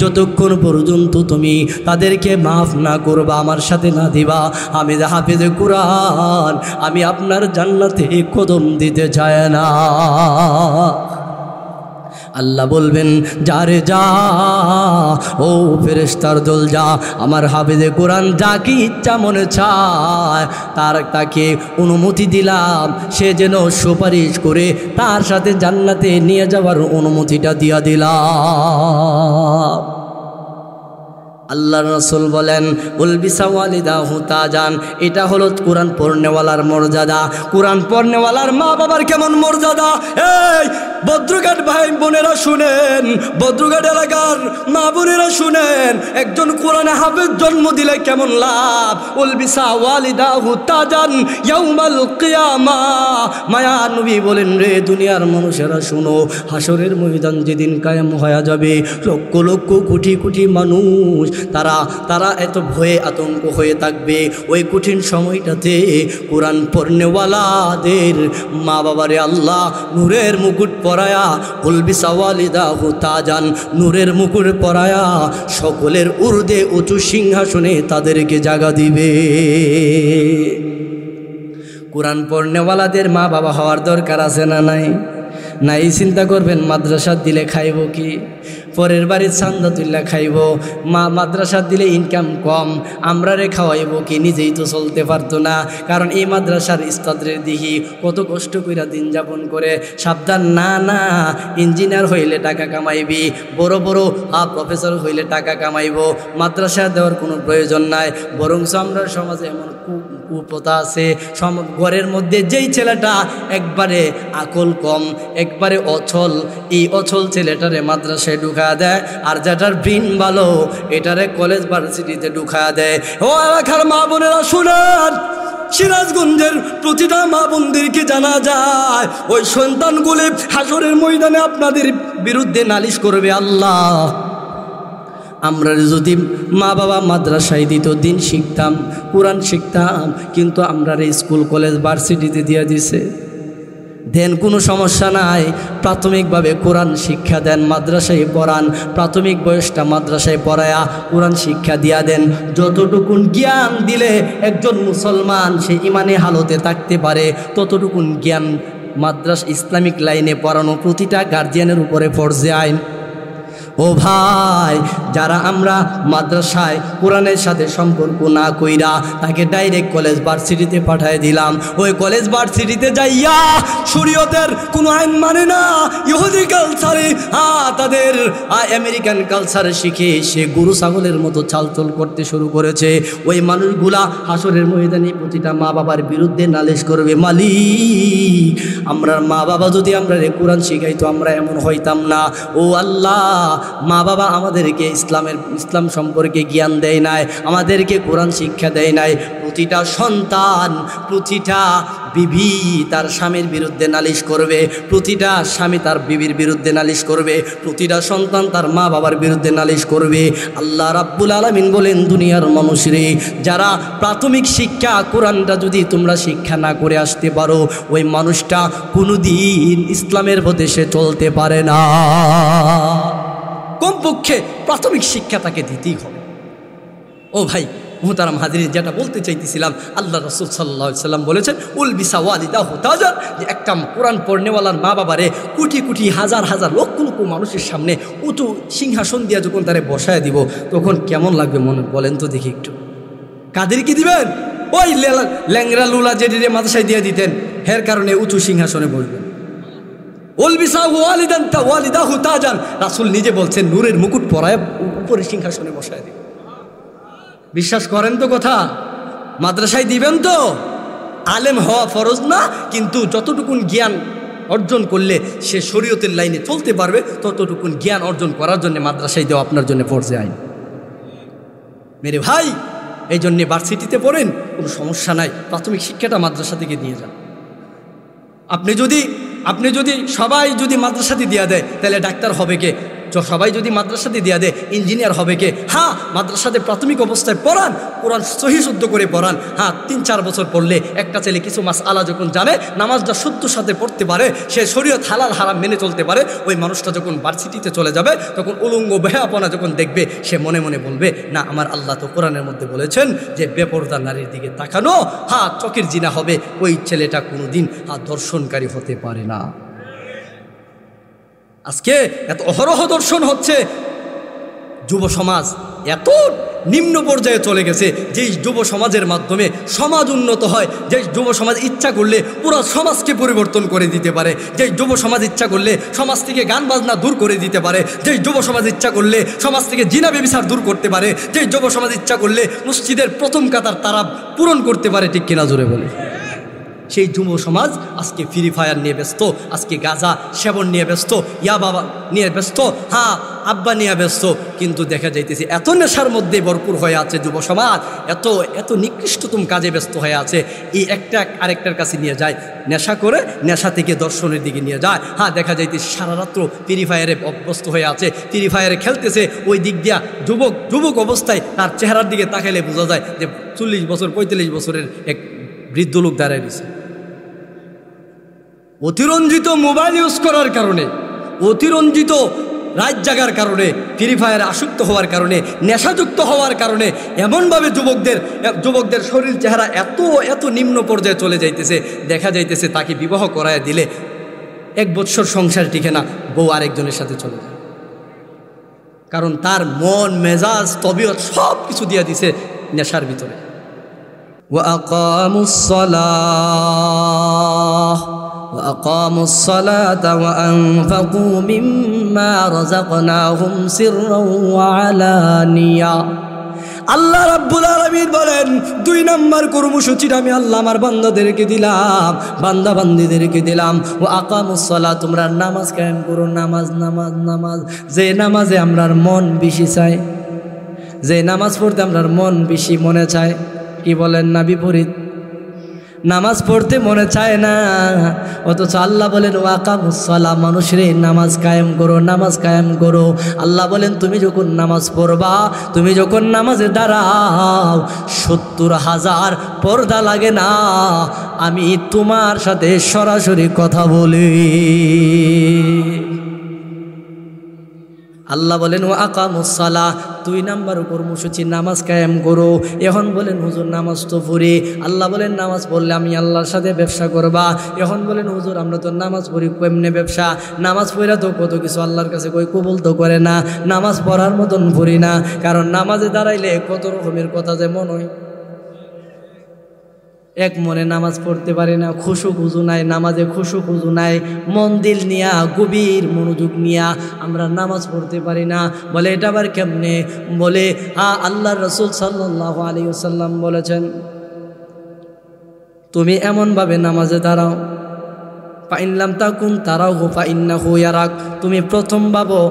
যতক্ষণ পর্যন্ত তুমি তাদেরকে মাফ না করবা, আমার সাথে না দিবা, আমি হাফেজে কোরআন আমি আপনার জান্নাতে কদম দিতে চাই না। আল্লাহ বলবেন, যারে যা, ও ফেরেশতার দল যা, আমার হাফেজে কোরআন যাকে ইচ্ছা মনে চায় তাকে অনুমতি দিলাম, সে যেন সুপারিশ করে তার সাথে জান্নাতে নিয়ে যাওয়ার অনুমতিটা দিয়া দিলাম। আল্লাহ রাসূল বলেন, উলবিসা ওয়ালিদাহু তাজান, এটা হলো কোরআন পড়নেওয়ালার মর্যাদা। কোরআন পড়নেওয়ালার মা বাবার কেমন মর্যাদা? এই বদ্রঘাট ভাই বোনেরা শুনেন, বদ্রঘাট এলাকার মা বোনেরা শুনেন, একজন কোরআনে হাফেজ জন্ম দিলে কেমন লাভ। উলবিসা ওয়ালিদাহু তাজান ইয়াউমাল কিয়ামা। মায়া নবী বলেন, রে দুনিয়ার মানুষেরা শুনো, হাসরের ময়দান যেদিন কায়েম হয়ে যাবে, লক্ষ লক্ষ কোটি কোটি মানুষ তারা এত ভয়ে আতঙ্ক হয়ে থাকবে। ওই কঠিন সময়টাতে কোরআন পড়নেওয়ালাদের মা বাবারে আল্লাহ নূরের মুকুট পরায়া উলবিসা ওয়ালিদাহু তাজান, নূরের মুকুট পরায়া সকলের ঊর্ধ্বে উঁচু সিংহাসনে তাদেরকে জায়গা দিবে। কোরআন পড়নেওয়ালাদের মা বাবা হওয়ার দরকার আছে না নাই? নাই। চিন্তা করবেন মাদ্রাসা দিলে খাইব কি, পরের বাড়ির চান্দা তুল্লা খাইব, মাদ্রাসা দিলে ইনকাম কম, আমরা রে খাওয়াইব কি, নিজেই তো চলতে পারতো না। কারণ এই মাদ্রাসার ইস্তাদরে দেখি কত কষ্ট কইরা দিন যাপন করে। সাবধান, না না, ইঞ্জিনিয়ার হইলে টাকা কামাইবি, বড় বড় প্রফেসর হইলে টাকা কামাইব, মাদ্রাসা দেওয়ার কোনো প্রয়োজন নাই। বরঞ্চ আমরা সমাজে এমন কুপ্রথা আছে, ঘরের মধ্যে যেই ছেলেটা একবারে আকল কম, একবারে অচল, এই অচল ছেলেটারে মাদ্রাসায় ঢুকা দেয়, আর যেটার ব্রেন ভালো এটারে কলেজ ভার্সিটিতে ঢুকা দেয়। ও এলাকার মা বোনেরা শুনেন, সিরাজগঞ্জের প্রতিটা মা বোনদেরকে জানা যায় ওই সন্তানগুলি হাসরের ময়দানে আপনাদের বিরুদ্ধে নালিশ করবে। আল্লাহ, আমরা যদি মা বাবা মাদ্রাসায় দিত, দিন শিখতাম, কোরআন শিখতাম, কিন্তু আমরা স্কুল কলেজ ভার্সিটিতে দিয়ে দিছে। দেন, কোনো সমস্যা নাই, প্রাথমিকভাবে কোরআন শিক্ষা দেন, মাদ্রাসায় পড়ান, প্রাথমিক বয়সটা মাদ্রাসায় পড়ায়া কোরআন শিক্ষা দিয়া দেন। যতটুকুন জ্ঞান দিলে একজন মুসলমান সে ইমানে হালতে থাকতে পারে, ততটুকুন জ্ঞান মাদ্রাসা ইসলামিক লাইনে পড়ানো প্রতিটা গার্জিয়ানের উপরে ফরজে আইন। ও ভাই, যারা আমরা মাদ্রাসায় কোরআনের সাথে সম্পর্ক না কইরা তাকে ডাইরেক্ট কলেজ ভার্সিটিতে পাঠিয়ে দিলাম, ওই কলেজ ভার্সিটিতে যাইয়া শরীয়তের কোনো আইন মানে না, ইহুদি কালচারে তাদের আমেরিকান কালচারে শিখে সে গরু ছাগলের মতো চালচল করতে শুরু করেছে। ওই মানুষগুলা হাসরের ময়দানে প্রতিটা মা বাবার বিরুদ্ধে নালিশ করবে, মালিক আমরার মা বাবা যদি আমরা কোরআন শিখাইতো আমরা এমন হইতাম না। ও আল্লাহ, মা বাবা আমাদেরকে ইসলাম সম্পর্কে জ্ঞান দেয় নাই, আমাদেরকে কোরআন শিক্ষা দেয় নাই। প্রতিটা সন্তান, প্রতিটা বিবি তার স্বামীর বিরুদ্ধে নালিশ করবে, প্রতিটা স্বামী তার বিবির বিরুদ্ধে নালিশ করবে, প্রতিটা সন্তান তার মা বাবার বিরুদ্ধে নালিশ করবে। আল্লাহ রাব্বুল আলামিন বলেন, দুনিয়ার মানুষরে, যারা প্রাথমিক শিক্ষা কোরআনটা যদি তোমরা শিক্ষা না করে আসতে পারো, ওই মানুষটা কোনোদিন ইসলামের পথে সে চলতে পারে না। কমপক্ষে প্রাথমিক শিক্ষা তাকে দিতেই হবে। ও ভাই মুহতারাম হাজিরিন, যেটা বলতে চাইতেছিলাম, আল্লাহ রাসূল সাল্লাল্লাহু আলাইহি ওয়াসাল্লাম বলেছেন, উলবিসা ওয়ালিদাহু তাজান, যে একটা কোরআন পড়নেওয়ালার মা বাবারে কোটি কোটি হাজার হাজার লক্ষ লক্ষ মানুষের সামনে উঁচু সিংহাসন দিয়া যখন তারে বসায় দিব, তখন কেমন লাগবে মনে বলেন তো দেখি একটু। কাদেরকে দিবেন? ওই ল্যাংরা লুলা যেটিরে মাদ্রাসায় দিয়ে দিতেন, এর কারণে উঁচু সিংহাসনে বসবেন। উলবিসা ওয়ালিদাহু তাজান, রাসূল নিজে বলছেন নূরের মুকুট পরায় উপরে সিংহাসনে বসায় দিবেন। বিশ্বাস করেন তো কথা? মাদ্রাসায় দিবেন তো? আলেম হওয়া ফরজ না, কিন্তু যতটুকুন জ্ঞান অর্জন করলে সে শরীয়তের লাইনে চলতে পারবে, ততটুকুন জ্ঞান অর্জন করার জন্য মাদ্রাসায় দেওয়া আপনার জন্য ফরজে আইন। মেরে ভাই, এই জন্যে ভার্সিটিতে পড়েন, কোনো সমস্যা নাই, প্রাথমিক শিক্ষাটা মাদ্রাসা থেকে দিয়ে যান। আপনি যদি সবাই যদি মাদ্রাসাতে দিয়ে দেয়, তাহলে ডাক্তার হবে কে? সবাই যদি মাদ্রাসাতে দিয়ে দেয়, ইঞ্জিনিয়ার হবে কে? হ্যাঁ, মাদ্রাসাতে প্রাথমিক অবস্থায় পড়ান, কোরআন সহি শুদ্ধ করে পড়ান। হ্যাঁ, 3-4 বছর পড়লে একটা ছেলে কিছু মাসআলা যখন জানে, নামাজটা শুদ্ধ সাথে পড়তে পারে, সে শরীয়ত হালাল হারাম মেনে চলতে পারে, ওই মানুষটা যখন ভার্সিটিতে চলে যাবে, তখন উলঙ্গ বেহাপনা যখন দেখবে, সে মনে মনে বলবে, না, আমার আল্লাহ তো কোরআনের মধ্যে বলেছেন যে বেপরদা নারীর দিকে তাকানো চোখের জিনা হবে, ওই ছেলেটা কোনোদিন দর্শনকারী হতে পারে না। আজকে এত অহরহ দর্শন হচ্ছে, যুব সমাজ এত নিম্ন পর্যায়ে চলে গেছে, যেই যুব সমাজের মাধ্যমে সমাজ উন্নত হয়, যে যুব সমাজ ইচ্ছা করলে পুরো সমাজকে পরিবর্তন করে দিতে পারে, যে যুব সমাজ ইচ্ছা করলে সমাজ থেকে গান বাজনা দূর করে দিতে পারে, যে যুব সমাজ ইচ্ছা করলে সমাজ থেকে জিনা ব্যভিচার দূর করতে পারে, যে যুব সমাজ ইচ্ছা করলে মসজিদের প্রথম কাতার তারা পূরণ করতে পারে, ঠিক কিনা জোরে বলে? সেই যুব সমাজ আজকে ফ্রি ফায়ার নিয়ে ব্যস্ত, আজকে গাঁজা সেবন নিয়ে ব্যস্ত, ইয়া বাবা নিয়ে ব্যস্ত, আব্বা নিয়ে ব্যস্ত। কিন্তু দেখা যাইতেছে এত নেশার মধ্যে ভরপুর হয়ে আছে যুব সমাজ, এত নিকৃষ্টতম কাজে ব্যস্ত হয়ে আছে, এই একটা আরেকটার কাছে নিয়ে যায়, নেশা করে নেশা থেকে দর্শনের দিকে নিয়ে যায়। দেখা যাইতেছে সারা রাত্র ফ্রি ফায়ারে অভ্যস্ত হয়ে আছে, ফ্রি ফায়ারে খেলতেছে, ওই দিক দিয়া যুবক অবস্থায় তার চেহারার দিকে তাকাইলে বোঝা যায় যে 40 বছর 45 বছরের এক বৃদ্ধ লোক দাঁড়ায় দিছে। অতিরঞ্জিত মোবাইল ইউজ করার কারণে, অতিরঞ্জিত রাত জাগার কারণে, ফ্রি ফায়ারে আসক্ত হওয়ার কারণে, নেশাযুক্ত হওয়ার কারণে এমনভাবে যুবকদের শরীর চেহারা এত এত নিম্ন পর্যায়ে চলে যাইতেছে, দেখা যাইতেছে তাকে বিবাহ করায় দিলে 1 বৎসর সংসার টিকে না, বউ আরেকজনের সাথে চলে যায়। কারণ তার মন মেজাজ তবিয়ত সব কিছু দিয়ে দিছে নেশার ভিতরে। وأقاموا الصلاة وأنفقوا مما رزقناهم سرا وعلانية। আল্লাহ রাব্বুল আলামিন বলেন 2 নম্বর কর্মসূচিটা আমি আল্লাহ আমার বান্দাদেরকে দিলাম, বান্দা বান্দীদেরকে দিলাম। ও আকামুস সালাত, তোমরা নামাজ কায়েম করো। নামাজ নামাজ নামাজ, যে নামাজে আমরার মন বেশি চায়, যে নামাজ পড়তে আমরার মন বেশি মনে চায়, কি বলেন না বিপরীত? নামাজ পড়তে মনে চায় না, অথচ আল্লাহ বলেন ওয়াকামুস সালাহ, মানুষরে নামাজ কায়েম করো, নামাজ কায়েম করো। আল্লাহ বলেন তুমি যখন নামাজ পড়বা, তুমি যখন নামাজে দাঁড়াও 70,000 পর্দা লাগে না, আমি তোমার সাথে সরাসরি কথা বলি। আল্লাহ বলেন ও আকামুস সালাহ, 2 নম্বর কর্মসূচি নামাজ কায়েম করো। এখন বলেন হুজুর নামাজ তো পড়ি। আল্লাহ বলেন নামাজ পড়লে আমি আল্লাহর সাথে ব্যবসা করবা। এখন বলেন হুজুর আমরা তো নামাজ পড়ি, কেমনে ব্যবসা? নামাজ পড়া তো কত কিছু আল্লাহর কাছে কই কবুল তো করে না, নামাজ পড়ার মতন পড়ি না। কারণ নামাজে দাঁড়াইলে কত রকমের কথা যে মনে হয়, এক মনে নামাজ পড়তে পারি না, খুশু খুজু নাই, নামাজে খুশু খুজু নাই, মন দিল নিয়া গভীর মনোযোগ নিয়া আমরা নামাজ পড়তে পারি না। বলে এটা আবার কেমনে? বলে আল্লাহর রাসূল সাল্লাল্লাহু আলাইহি ওয়াসাল্লাম বলেছেন তুমি এমনভাবে নামাজে দাঁড়াও, ফাইন লাম তাকুন তারাহু ফাইন্নাহু ইয়ারাক, তুমি প্রথম ভাবো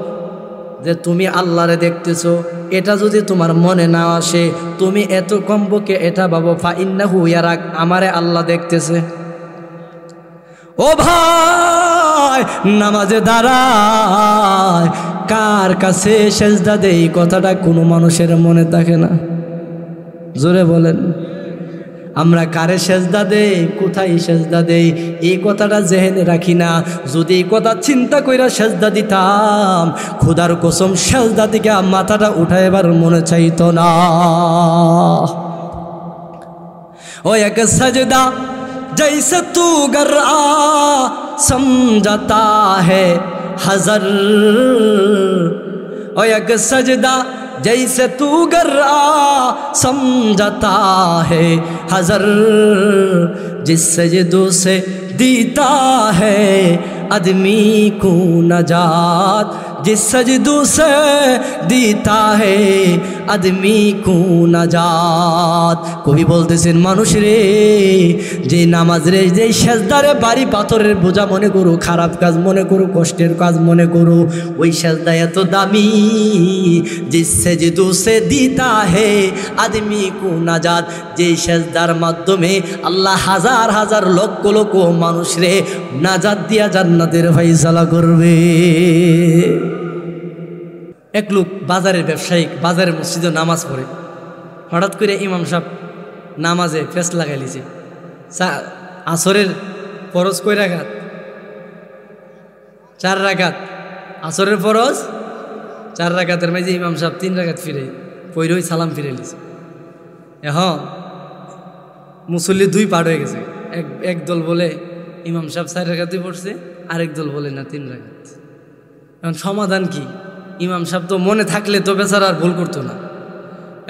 যে তুমি আল্লাহরে দেখতেছো, এটা যদি তোমার মনে না আসে তুমি এত কমপক্ষে এটা ভাবো ফাইন্নাহু ইয়ারাক, আমারে আল্লাহ দেখতেছে। ও ভাই, নামাজে দাঁড়ায় কার কাছে সেজদা দেই, কথাটা কোনো মানুষের মনে থাকে না। জোরে বলেন, আমরা কারে সেজদা দেই, কোথায় সেজদা দেই, এই কথাটা জেহেনে রাখি না। যদি এই কথা চিন্তা কইরা সেজদা দিতাম, খোদার কসম সেজদা দিকে মাথাটা উঠাইবার মনে চাইতো না। ও এক সজদা জৈসে তু গর্রা সমঝাতা है हज़र, ओ एक सजदा जैसे तू गर्रा समझता है हज़र, जिस सजदों से दीता है आदमी को नजात, जिस सजदों से दीता है आदमी को नजात। কবি বলতেছেন মানুষ রে, যে নামাজ রে, যে সেজদারে বাড়ি পাথরের বোঝা মনে করো, খারাপ কাজ মনে করো, কষ্টের কাজ মনে করো, ওই সেজদা এত দামি, জিস সেজদু সে দিতা হে আদমি কো নাজাত, যে সেজদার মাধ্যমে আল্লাহ হাজার হাজার লক্ষ লক্ষ মানুষ রে নাজাত দিয়া জান্নাতের ফয়সালা করবে। এক লোক বাজারের ব্যবসায়িক, বাজারের মসজিদে নামাজ পড়ে, হঠাৎ করে ইমাম সাহেব নামাজে ফেস লাগাই লিছে, আসরের ফরজ কয় রাকাত? 4 রাকাত। আসরের ফরজ 4 রাকাতের মাঝে ইমাম সাহেব 3 রাকাত ফিরে পইরই সালাম ফিরে লিছে। এখন মুসল্লি 2 পার্ট হয়ে গেছে, এক দল বলে ইমাম সাহেব 4 রাকাতই পড়ছে, আরেক দল বলে না 3 রাকাত। এখন সমাধান কি? ইমাম সাহেব তো মনে থাকলে তো বেচারা আর ভুল করতো না,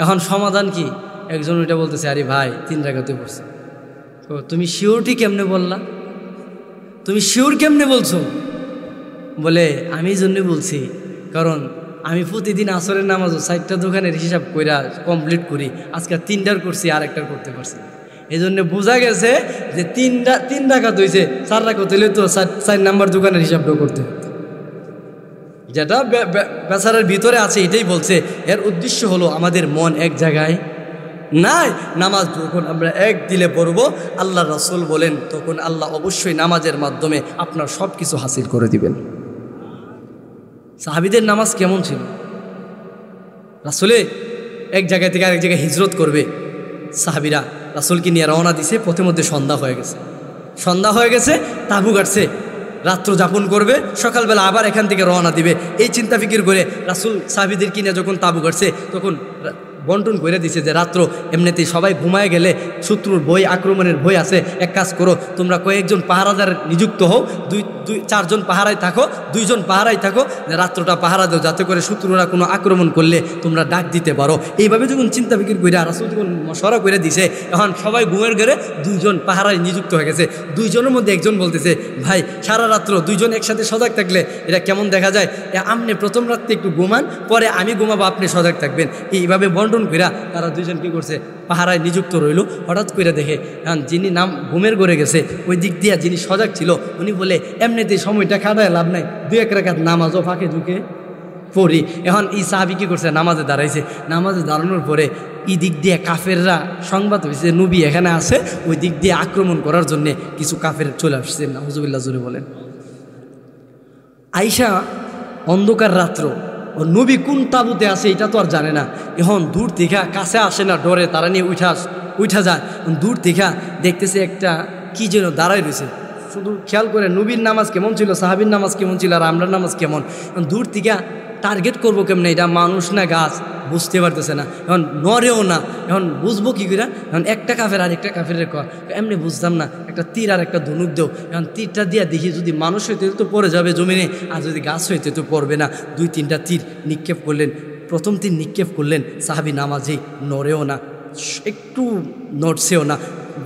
এখন সমাধান কি? একজন ওইটা বলতেছে, আরে ভাই 3 রাকাতই পড়ছে। তুমি শিওরটি কেমনে বললা? তুমি শিওর কেমনে বলছো? বলে আমি এই জন্যই বলছি, কারণ আমি প্রতিদিন আসরের নামাজও 4টা দোকানের হিসাব কইরা কমপ্লিট করি, আজকে 3টার করছি, আর একটার করতে পারছি। এই জন্য বোঝা গেছে যে 3 রাকাত হয়েছে, 4 রাকাত হইলে তো 4 নাম্বার দোকানের হিসাবটাও করতে হতো। যেটা বেচারার ভিতরে আছে এটাই বলছে। এর উদ্দেশ্য হলো আমাদের মন এক জায়গায় নাই। নামাজ যখন আমরা এক দিলে পড়ব, আল্লাহ রাসূল বলেন তখন আল্লাহ অবশ্যই নামাজের মাধ্যমে আপনার সব কিছু হাসিল করে দিবেন। সাহাবীদের নামাজ কেমন ছিল? রাসূলে এক জায়গা থেকে আরেক জায়গায় হিজরত করবে, সাহাবীরা রাসূলকে নিয়ে রওনা দিছে, পথে মধ্যে সন্ধ্যা হয়ে গেছে। সন্ধ্যা হয়ে গেছে, তাঁবু গাড়ছে, রাত্র যাপন করবে, সকালবেলা আবার এখান থেকে রওনা দিবে। এই চিন্তা ফিকির করে রাসূল সাহাবীদের কিনে যখন তাঁবু গাড়ছে তখন বন্টন করে দিছে যে রাত্র এমনিতেই সবাই ঘুমায় গেলে শত্রুর ভয়, আক্রমণের ভয় আছে, এক কাজ করো তোমরা কয়েকজন পাহারাদার নিযুক্ত হও, চারজন পাহারায় থাকো, 2 জন পাহারায় থাকো, রাত্রটা পাহারা দাও যাতে করে শত্রুরা কোনো আক্রমণ করলে তোমরা ডাক দিতে পারো। এইভাবে যখন চিন্তা ফিকির করে রাসূল যখন মশওয়ারা করে দিছে, এখন সবাই ঘুমের ঘরে 2 জন পাহারায় নিযুক্ত হয়ে গেছে। 2 জনের মধ্যে একজন বলতেছে, ভাই সারা রাত্র 2 জন একসাথে সজাগ থাকলে এটা কেমন দেখা যায়, আপনি প্রথম রাত্রে একটু ঘুমান, পরে আমি ঘুমাবো, আপনি সজাগ থাকবেন। এইভাবে বন্টন কইরা তারা 2 জন কী করছে, পাহারায় নিযুক্ত রইল। হঠাৎ করে দেখে এখন যিনি ঘুমের ঘরে গেছে ওই দিক দিয়ে যিনি সজাগ ছিল উনি বলে, এমনিতেই সময়টা কাটায় লাভ নাই, 2-1 রাকাত নামাজও ফাঁকে ঢুকে পড়ি। এখন এই সাহাবী কী করছে, নামাজে দাঁড়াইছে। নামাজে দাঁড়ানোর পরে এই দিক দিয়ে কাফেররা সংবাদ হয়েছে নবী এখানে আছে, ওই দিক দিয়ে আক্রমণ করার জন্যে কিছু কাফের চলে আসছে। নাউজুবিল্লাহ জোরে বলেন। আইসা অন্ধকার রাত্র, ও নবী কোন তাঁবুতে আছে এটা তো আর জানে না। এখন দূর থেকে, কাছে আসে না, ডরে তারা নিয়ে উঠা যায়। দূর থেকে দেখতেছে একটা কি যেন দাঁড়ায় রয়েছে। শুধু খেয়াল করে নবীর নামাজ কেমন ছিল, সাহাবীর নামাজ কেমন ছিল, আর আমরার নামাজ কেমন। দূর থেকে টার্গেট করবো কেমন, এটা মানুষ না গাছ বুঝতে পারতেছে না, এখন নড়েও না। এখন বুঝবো কী করে, এখন একটা কাফের আর একটা কাফের এমনি বুঝতাম না, একটা তীর আর একটা ধনুক দেও। এখন তীরটা দিয়া দেখি যদি মানুষ হইতে তো পড়ে যাবে জমিনে, আর যদি গাছ হইতে তো পড়বে না। 2-3টা তীর নিক্ষেপ করলেন। প্রথম তীর নিক্ষেপ করলেন, সাহাবী নামাজে নড়েও না, একটু নড়ছেও না,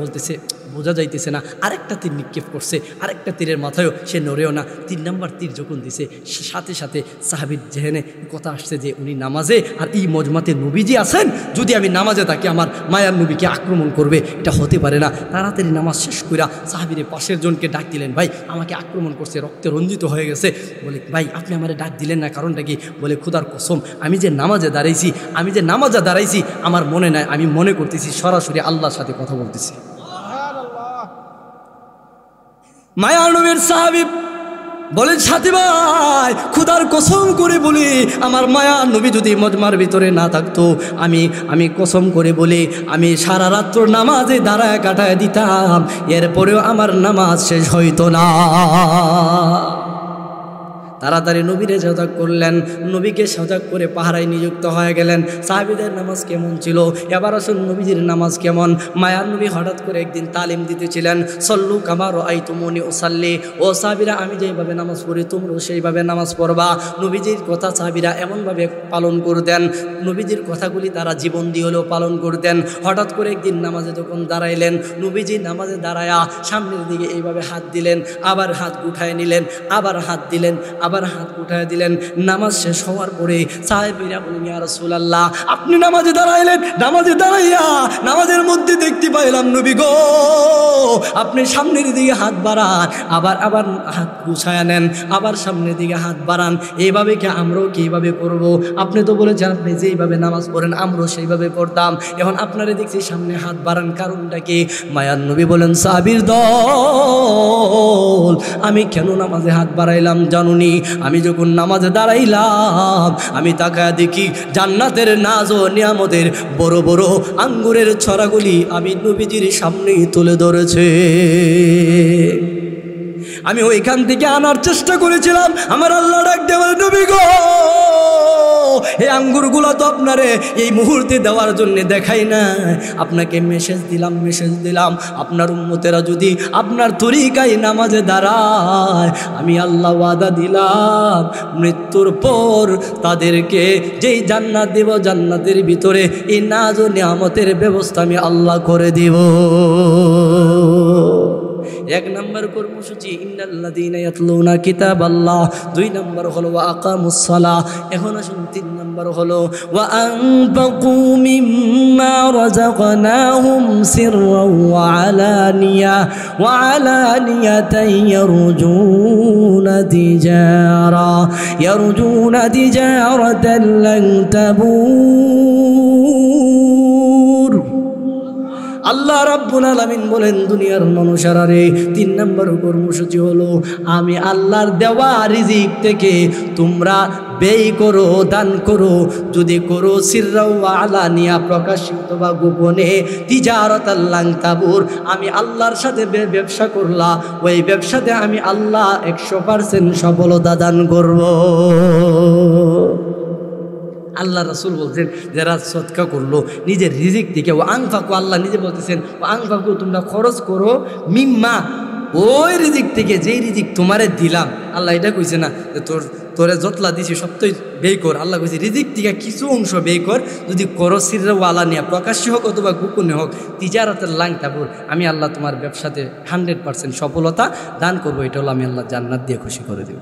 বলতেছে বোঝা যাইতেছে না। আরেকটা তীর নিক্ষেপ করছে, আরেকটা তীরের মাথায়ও সে নড়েও না। 3 নম্বর তীর যখন দিছে, সাথে সাথে সাহাবীর জেহেনে কথা আসছে যে উনি নামাজে, আর এই মজমাতে নবীজি আছেন, যদি আমি নামাজে থাকি আমার মায়ার নবীকে আক্রমণ করবে, এটা হতে পারে না। তাড়াতাড়ি নামাজ শেষ কইরা সাহাবীর পাশের জনকে ডাক দিলেন, ভাই আমাকে আক্রমণ করছে, রক্তে রঞ্জিত হয়ে গেছে। বলে, ভাই আপনি আমারে ডাক দিলেন না, কারণটা কি? বলে, খোদার কসম আমি যে নামাজে দাঁড়াইছি আমার মনে নাই, আমি মনে করতেছি সরাসরি আল্লাহর সাথে কথা বলতেছি। মায়ার নবীর সাহাবী বলেন, সাথী ভাই খুদার কসম করে বলি, আমার মায়ার নবী যদি মজমার ভিতরে না থাকতো, আমি কসম করে বলি আমি সারা রাত্র নামাজে দাঁড়ায় কাটায় দিতাম, এরপরেও আমার নামাজ শেষ হইতো না। তাড়াতাড়ি নবীরে সজাগ করলেন, নবীকে সজাগ করে পাহারায় নিযুক্ত হয়ে গেলেন। সাহাবীদের নামাজ কেমন ছিল, এবার আসুন নবীজির নামাজ কেমন। মায়ার নবী হঠাৎ করে একদিন তালিম দিতেছিলেন, সল্লু কামা রাআইতুমুনি উসাল্লি, ও সাহাবীরা আমি যেইভাবে নামাজ পড়ি তোমরাও সেইভাবে নামাজ পড়বা। নবীজির কথা সাহাবীরা এমনভাবে পালন করতেন, নবীজির কথাগুলি তারা জীবন দিয়ে হলেও পালন করতেন। হঠাৎ করে একদিন নামাজে যখন দাঁড়াইলেন, নবীজি নামাজে দাঁড়ায়া সামনের দিকে এইভাবে হাত দিলেন, আবার হাত উঠায় নিলেন, আবার হাত দিলেন, আবার হাত উঠায় দিলেন। নামাজ শেষ হওয়ার পরে সাহাবীরা বলেন, ইয়া রাসূলুল্লাহ আপনি নামাজে দাঁড়াইলেন, নামাজে দাঁড়াইয়া নামাজের মধ্যে দেখতে পাইলাম নবী গো আপনি সামনের দিকে হাত বাড়ান, আবার হাত গুছায়া নেন, আবার সামনের দিকে হাত বাড়ান, এইভাবে কি আমরাও কি এইভাবে করব? আপনি তো বলেছেন আপনি যেইভাবে নামাজ পড়েন আমরাও সেইভাবে পড়তাম, এখন আপনারা দেখছি সামনে হাত বাড়ান, কারণটা কি? মায়ার নবী বলেন, সাহাবীর দল আমি কেন নামাজে হাত বাড়াইলাম জানুনি? আমি যখন নামাজে দাঁড়াইলাম আমি তাকায়া দেখি জান্নাতের নাজ ও নিয়ামতের বড় বড় আঙ্গুরের ছড়াগুলি আমি নবীজির সামনেই তুলে ধরেছে। আমি ওইখান থেকে আনার চেষ্টা করেছিলাম, আমার আল্লাহ ডাক দেওয়ার, নবী গো এই আঙ্গুরগুলো তো আপনারে এই মুহূর্তে দেওয়ার জন্য দেখাই না, আপনাকে মেসেজ দিলাম আপনার উম্মতেরা যদি আপনার তরিকায় নামাজে দাঁড়ায়, আমি আল্লাহ ওয়াদা দিলাম মৃত্যুর পর তাদেরকে যেই জান্নাত দেব, জান্নাতের ভিতরে এই নাজ ও নিয়ামতের ব্যবস্থা আমি আল্লাহ করে দিব। 1 নম্বর কর্মসূচি ইন্নাল্লাযীনা ইয়াতলুনা কিতাবাল্লাহ, 2 নম্বর হলো ওয়া আকামুস সালাহ, এখন আসুন 3 নম্বর হলো ওয়া আনফাকু মিম্মা রাযাকনাহুম সিররাও ওয়া আলানিয়াতান ইয়ারজুনা তিজারাতান লান তাবুর। আল্লাহ রাব্বুল আলামিন বলেন দুনিয়ার মানুষেরা রে ৩ নম্বর কর্মসূচি হলো আমি আল্লাহর দেওয়া রিজিক থেকে তোমরা ব্যয় করো, দান করো। যদি করো সিররা ওয়া আলানিয়া, প্রকাশিত বা গোপনে, তিজারাতাল লান তাবুর, আমি আল্লাহর সাথে ব্যবসা করলা, ওই ব্যবসাতে আমি আল্লাহ 100% সফলতা দান করব। আল্লাহ রাসূল বলছেন যারা সদকা করলো নিজের রিজিক থেকে, ও আনফাকু, আল্লাহ নিজে বলতেছেন ও আনফাকু, তোমরা খরচ করো মিম্মা, ওই রিজিক থেকে, যেই রিজিক তোমারে দিলাম। আল্লাহ এটা কইছে না যে তোরে যতলা দিছি সবটাই ব্যয় কর। আল্লাহ কইছে রিজিক থেকে কিছু অংশ ব্যয় কর, যদি করো সিররা ওয়া আলানিয়া, প্রকাশ্যে হোক অথবা গোপনে হোক, তিজারাতাল লান তাবুর, আমি আল্লাহ তোমার ব্যবসাতে 100% সফলতা দান করবো। এটা হলো আমি আল্লাহ জান্নাত দিয়ে খুশি করে দেব।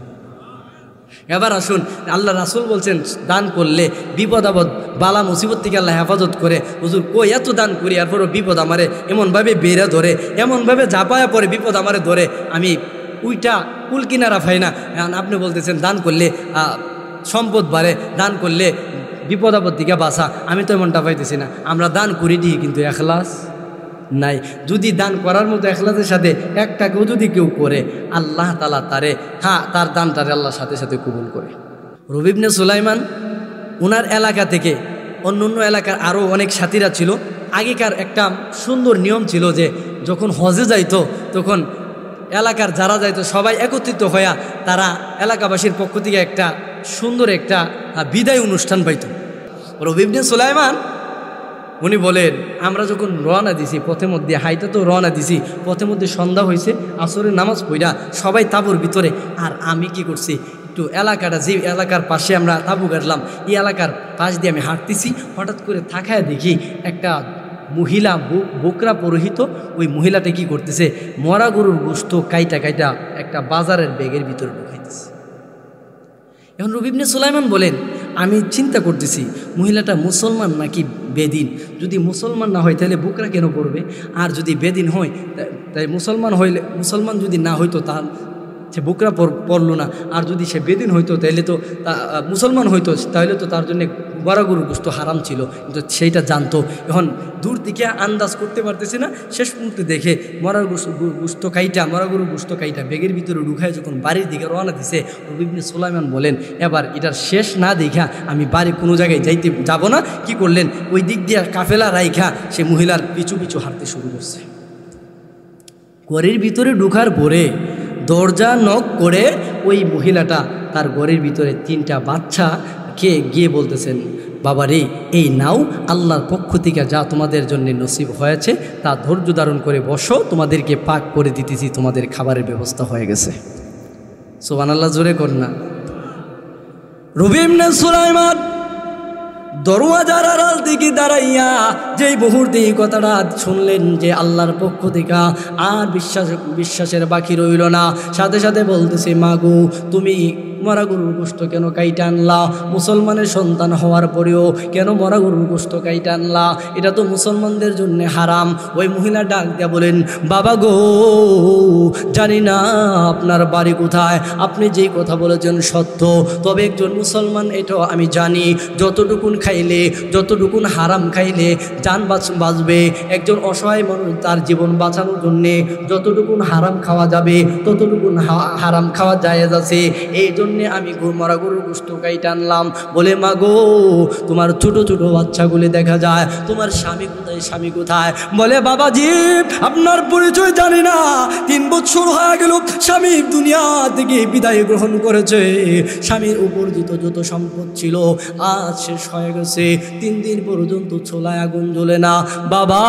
এবার আসুন, আল্লাহ রাসূল বলছেন দান করলে বিপদ আপদ বালা মুসিবত থেকে আল্লাহ হেফাজত করে। হুজুর কই এত দান করি, এরপরও বিপদ আমারে এমনভাবে বেড়ে ধরে, এমনভাবে ঝাঁপায়া পড়ে বিপদ আমারে ধরে, আমি উইটা কুল কিনারা পাই না। আপনি বলতেছেন দান করলে সম্পদ বাড়ে, দান করলে বিপদ আপদ থেকে বাঁচা, আমি তো এমনটা পাইতেছি না। আমরা দান করি দিই কিন্তু এখলাস নাই। যদি দান করার মতো এখলাসের সাথে একটাকেও যদি কেউ করে, আল্লাহ তাআলা তারে, তার দানটারে আল্লাহর সাথে সাথে কবুল করে। রবি ইবনে সুলাইমান ওনার এলাকা থেকে অন্য এলাকার আরও অনেক সাথীরা ছিল। আগেকার একটা সুন্দর নিয়ম ছিল যে যখন হজে যাইতো তখন এলাকার যারা যাইতো সবাই একত্রিত হইয়া তারা এলাকাবাসীর পক্ষ থেকে একটা সুন্দর একটা বিদায় অনুষ্ঠান পাইত। রবি ইবনে সুলাইমান উনি বলেন আমরা যখন রওনা দিছি, পথের মধ্যে হাইটা তো রওনা দিছি, পথের মধ্যে সন্ধ্যা হয়েছে, আসরের নামাজ পড়া সবাই তাঁবুর ভিতরে, আর আমি কি করছি, একটু এলাকাটা, যে এলাকার পাশে আমরা তাঁবু গাড়লাম, এই এলাকার পাশ দিয়ে আমি হাঁটতেছি, হঠাৎ করে তাকায় দেখি একটা মহিলা বোকরা পরিহিত, ওই মহিলাটা কি করতেছে, মরা গরুর গোশত কাইটা কাইটা একটা বাজারের ব্যাগের ভিতরে ঢুকাইতেছে। এখন রবি ইবনে সুলাইমান বলেন আমি চিন্তা করতেছি মহিলাটা মুসলমান নাকি বেদিন। যদি মুসলমান না হয় তাহলে বুকরা কেন পড়বে, আর যদি বেদিন হয় তাই মুসলমান যদি না হইতো তার সে বুকরা পড়লো না, আর যদি সে বেদিন হইতো তাহলে তো মুসলমান হইতো, তাহলে তো তার জন্য মরা গরুর গোশত হারাম ছিল, কিন্তু সেইটা জানতো। এখন দূর থেকে আন্দাজ করতে পারতেছে না, শেষ মুহূর্তে দেখে মরা গরুর গোশত কাইটা ব্যাগের ভিতরে ঢুকায় যখন বাড়ির দিকে রওনা দিছে, রবি ইবনে সুলাইমান বলেন এবার এটার শেষ না দেখা আমি বাড়ি কোনো জায়গায় যাব না। কি করলেন, ওই দিক দিয়ে কাফেলা রাইখা সে মহিলার পিছু পিছু হাঁটতে শুরু করছে। ঘরের ভিতরে ঢুকার পরে দরজা নক করে ওই মহিলাটা তার ঘরের ভিতরে 3টা বাচ্চা গিয়ে বলতেছেন বাবা রে, এই নাও আল্লাহর পক্ষ থেকে যা তোমাদের জন্য নসিব হয়েছে তা ধৈর্য ধারণ করে বসো, তোমাদেরকে পাক করে দিতেছি, তোমাদের খাবারের ব্যবস্থা হয়ে গেছে। সুবহানাল্লাহ, জোরে কর না। রবি ইবনে সুলাইমান দরওয়াজার আড়াল থেকে দাঁড়াইয়া যেই মুহূর্তে এই কথাটা শুনলেন যে আল্লাহর পক্ষ থেকে, আর বিশ্বাসের বাকি রইল না, সাথে সাথে বলতেছে মাগো তুমি মরা গরুর গোশত কেন কাইটা আনলা? মুসলমানের সন্তান হওয়ার পরেও কেন মরা গরুর গোশত কাইটা আনলা? এটা তো মুসলমানদের জন্য হারাম। ওই মহিলা ডাক দিয়া বলেন বাবা গো, জানি না আপনার বাড়ি কোথায়, আপনি যেই কথা বলেছেন সত্য, তবে একজন মুসলমান এটাও আমি জানি, যতটুকুন খাইলে, যতটুকুন হারাম খাইলে জান বাঁচবে, একজন অসহায় মানুষ তার জীবন বাঁচানোর জন্যে যতটুকুন হারাম খাওয়া যাবে ততটুকুন হারাম খাওয়া জায়েজ আছে। এই জন্য আমি মরা গরুর গোশত কাইটা আনলাম। বলে মা গো, তোমার ছোট ছোট বাচ্চাগুলি দেখা যায়, তোমার স্বামী কোথায়, স্বামী কোথায়? বলে বাবাজি আপনার পরিচয় জানি না, 3 বছর হয়ে গেল স্বামী দুনিয়া থেকে বিদায় গ্রহণ করেছে, স্বামীর উপার্জিত যত সম্পদ ছিল আজ শেষ হয়ে গেছে, 3 দিন পর্যন্ত চুলায় আগুন জ্বলে না। বাবা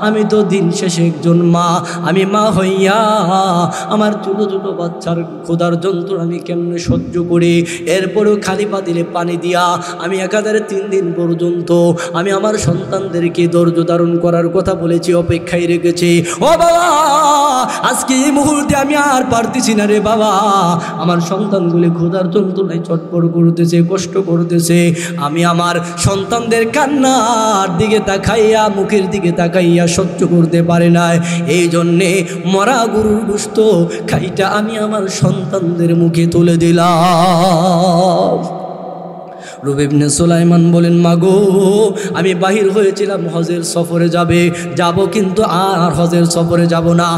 আমি তো দিন শেষে একজন মা, আমি মা হইয়া আমার ছোট ছোট বাচ্চার ক্ষুধার যন্ত্রণা আমি কেমনে সহ্য করি? এরপরেও খালি পাতিলে পানি দিয়া আমি একাধারে 3 দিন পর্যন্ত আমি আমার সন্তানদেরকে ধৈর্য ধারণ করার কথা বলেছি, অপেক্ষায় রেখেছি। ও বাবা আজকে এই মুহূর্তে আমি আর পারতেছি না রে বাবা, আমার সন্তানগুলি ক্ষুধার যন্ত্রণায় চটপট করতেছে, কষ্ট করতেছে, আমি আমার সন্তানদের কান্নার দিকে তাকাইয়া, মুখের দিকে তাকাইয়া সহ্য করতে পারি না। এই জন্যে মরা গরুর গোশত খাইটা আমি আমার সন্তানদের মুখে তুলে দিলাম। রুবি ইবনে সুলাইমান বলেন, মাগো আমি বাহির হয়েছিলাম হজের সফরে যাব কিন্তু আর হজের সফরে যাব না।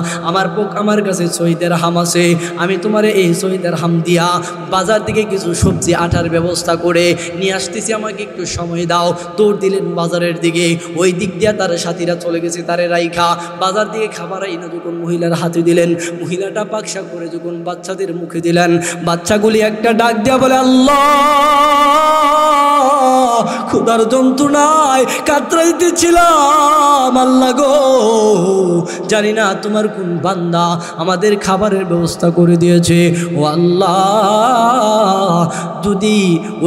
আমার কাছে 6 দিরহাম আছে, আমি তোমারে এই 6 দিরহাম দিয়া বাজার থেকে কিছু সবজি আটার ব্যবস্থা করে নিয়ে আসতেছি, আমাকে একটু সময় দাও। দৌড় দিলেন বাজারের দিকে। ওই দিক দিয়া তার সাথীরা চলে গেছে, তারে রাইখা বাজার দিকে খাবার আইনা যখন মহিলার হাতে দিলেন, মহিলাটা পাকশা করে যখন বাচ্চাদের মুখে দিলেন, বাচ্চাগুলি একটা ডাক দিয়া বলে, আল্লাহ, ক্ষুধার যন্ত্রণায় কাতরাইতেছিলাম, আল্লাহ গো, জানি না তোমার কোন বান্দা আমাদের খাবারের ব্যবস্থা করে দিয়েছে। ও আল্লাহ, যদি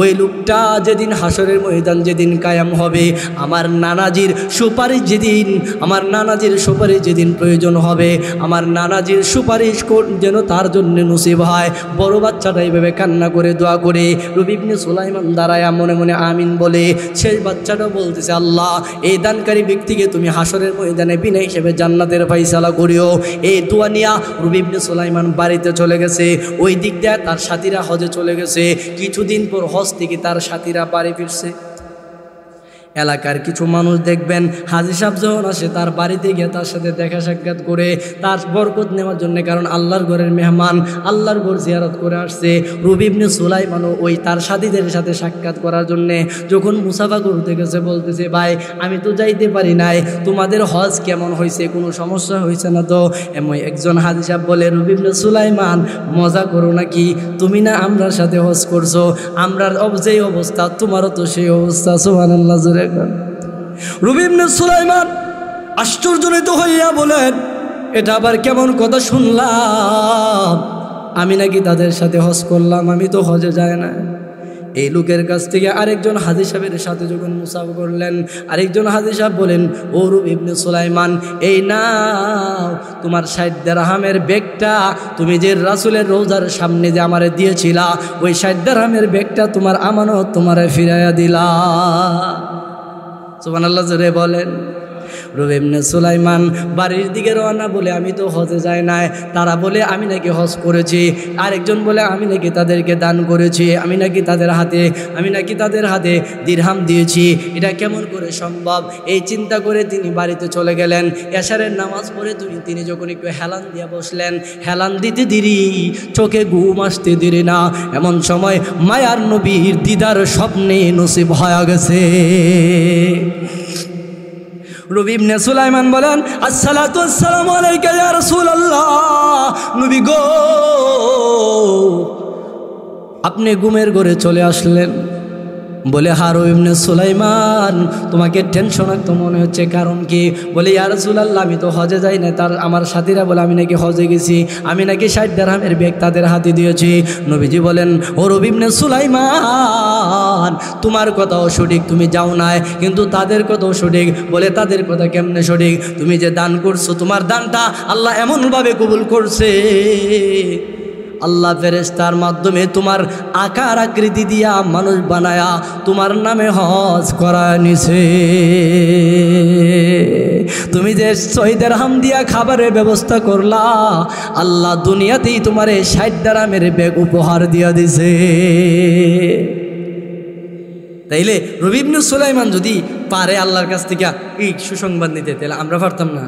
ওই লোকটা যেদিন হাসরের ময়দান যেদিন কায়াম হবে, আমার নানাজির সুপারিশ যেদিন প্রয়োজন হবে, আমার নানাজির সুপারিশ যেন তার জন্য নসিব হয়। বড় বাচ্চাটা এইভাবে কান্না করে দোয়া করে রুবি ইবনে সুলাইমান দাঁড়ায় মনে মনে আমিন বলে। সেই বাচ্চাটা বলতেছে, আল্লাহ, এই দানকারী ব্যক্তিকে তুমি হাসরের ময়দানে বিনা হিসেবে জান্নাতের ফাইসালা করিও। এই দোয়া নিয়া রুবি ইবনে সুলাইমান বাড়িতে চলে গেছে। ওই দিক দিয়ে তার সাথীরা হজে চলে গেছে। কিছুদিন পর হজ থেকে তার সাথীরা বাড়ি ফিরছে। এলাকার কিছু মানুষ দেখবেন হাজী সাহেব যখন আসে তার বাড়িতে গিয়ে তার সাথে দেখা সাক্ষাৎ করে তার বরকত নেওয়ার জন্য, কারণ আল্লাহর ঘরের মেহমান, আল্লাহর ঘর জিয়ারত করে আসছে। রুবি ইবনে সুলাইমানও ওই তার সাথীদের সাথে সাক্ষাৎ করার জন্যে যখন মুসাফা করতে গেছে, বলতেছে, ভাই আমি তো যাইতে পারি নাই, তোমাদের হজ কেমন হয়েছে, কোনো সমস্যা হয়েছে না তো? এমন একজন হাজী সাহেব বলে, রুবি ইবনে সুলাইমান, মজা করো নাকি? তুমি না আমরার সাথে হজ করছো, আমরার যেই অবস্থা তোমারও তো সেই অবস্থা। সুবহানাল্লাহ। রুবি ইবনে সুলাইমান আশ্চর্যজনিত হইয়া বলেন, এটা আবার কেমন কথা শুনলাম? আমি নাকি তাদের সাথে হজ করলাম, আমি তো হজে যায় না। এই লোকের কাছ থেকে আরেকজন হাজী সাহেবের সাথে যখন মুসাফা করলেন, আরেকজন হাজী সাহেব বলেন, ও রুবি ইবনে সুলাইমান, এই নাও তোমার 60 দিরহামের ব্যাগটা, তুমি যে রাসূলের রওজার সামনে যে আমারে দিয়েছিলা, ওই 60 দিরহামের ব্যাগটা তোমার আমানত তোমারে ফিরাইয়া দিলা। সুবহানাল্লাহ জোরে বলেন। রুবি ইবনে সুলাইমান বাড়ির দিকে রওনা, বলে আমি তো হজে যাই নাই। তারা বলে আমি নাকি হজ করেছি, আরেকজন বলে আমি নাকি তাদেরকে দান করেছি, আমি নাকি তাদের হাতে দিরহাম দিয়েছি। এটা কেমন করে সম্ভব? এই চিন্তা করে তিনি বাড়িতে চলে গেলেন। এশারের নামাজ পড়ে তিনি যখন একটু হেলান দিয়ে বসলেন, হেলান দিতে দেরি, চোখে ঘুম আসতে দেরি না, এমন সময় মায়ার নবীর দিদার স্বপ্নে নসিব হয়ে গেছে। রুবি ইবনে সুলাইমান বলেন, আসসালাতু আসসালামু আলাইকা ইয়া রাসূলুল্লাহ, নবী গো, আপনি ঘুমের ঘরে চলে আসলেন। বলে, হ্যাঁ রুবি ইবনে সুলাইমান, তোমাকে টেনশন তো মনে হচ্ছে, কারণ কি? বলে, ইয়া রাসূলুল্লাহ, আমি তো হজে যাই না। তার আমার সাথীরা বলে আমি নাকি হজে গেছি, আমি নাকি 60 দিরহামের ব্যাগ তাদের হাতে দিয়েছি। নবীজি বলেন, ও রুবি ইবনে সুলাইমান, তোমার কথাও সঠিক, তুমি যাও নাই, কিন্তু তাদের কথাও সঠিক। বলে, তাদের কথা কেমনে সঠিক? তুমি যে দান করছো, তোমার দানটা আল্লাহ এমনভাবে কবুল করছে, আল্লাহ ফেরেশতার মাধ্যমে তোমার আকার আকৃতি দিয়া মানুষ বানায়া তোমার নামে হজ করা নিছে। তুমি যে 6 দিরহাম দিয়া খাবারের ব্যবস্থা করলা, আল্লাহ দুনিয়াতেই তোমারে 60 দিরহামের ব্যাগ উপহার দিয়া দিছে। তাইলে রুবি ইবনে সুলাইমান যদি পারে আল্লাহর কাছ থেকে এই সুসংবাদ নিতে, তাহলে আমরা পারতাম না?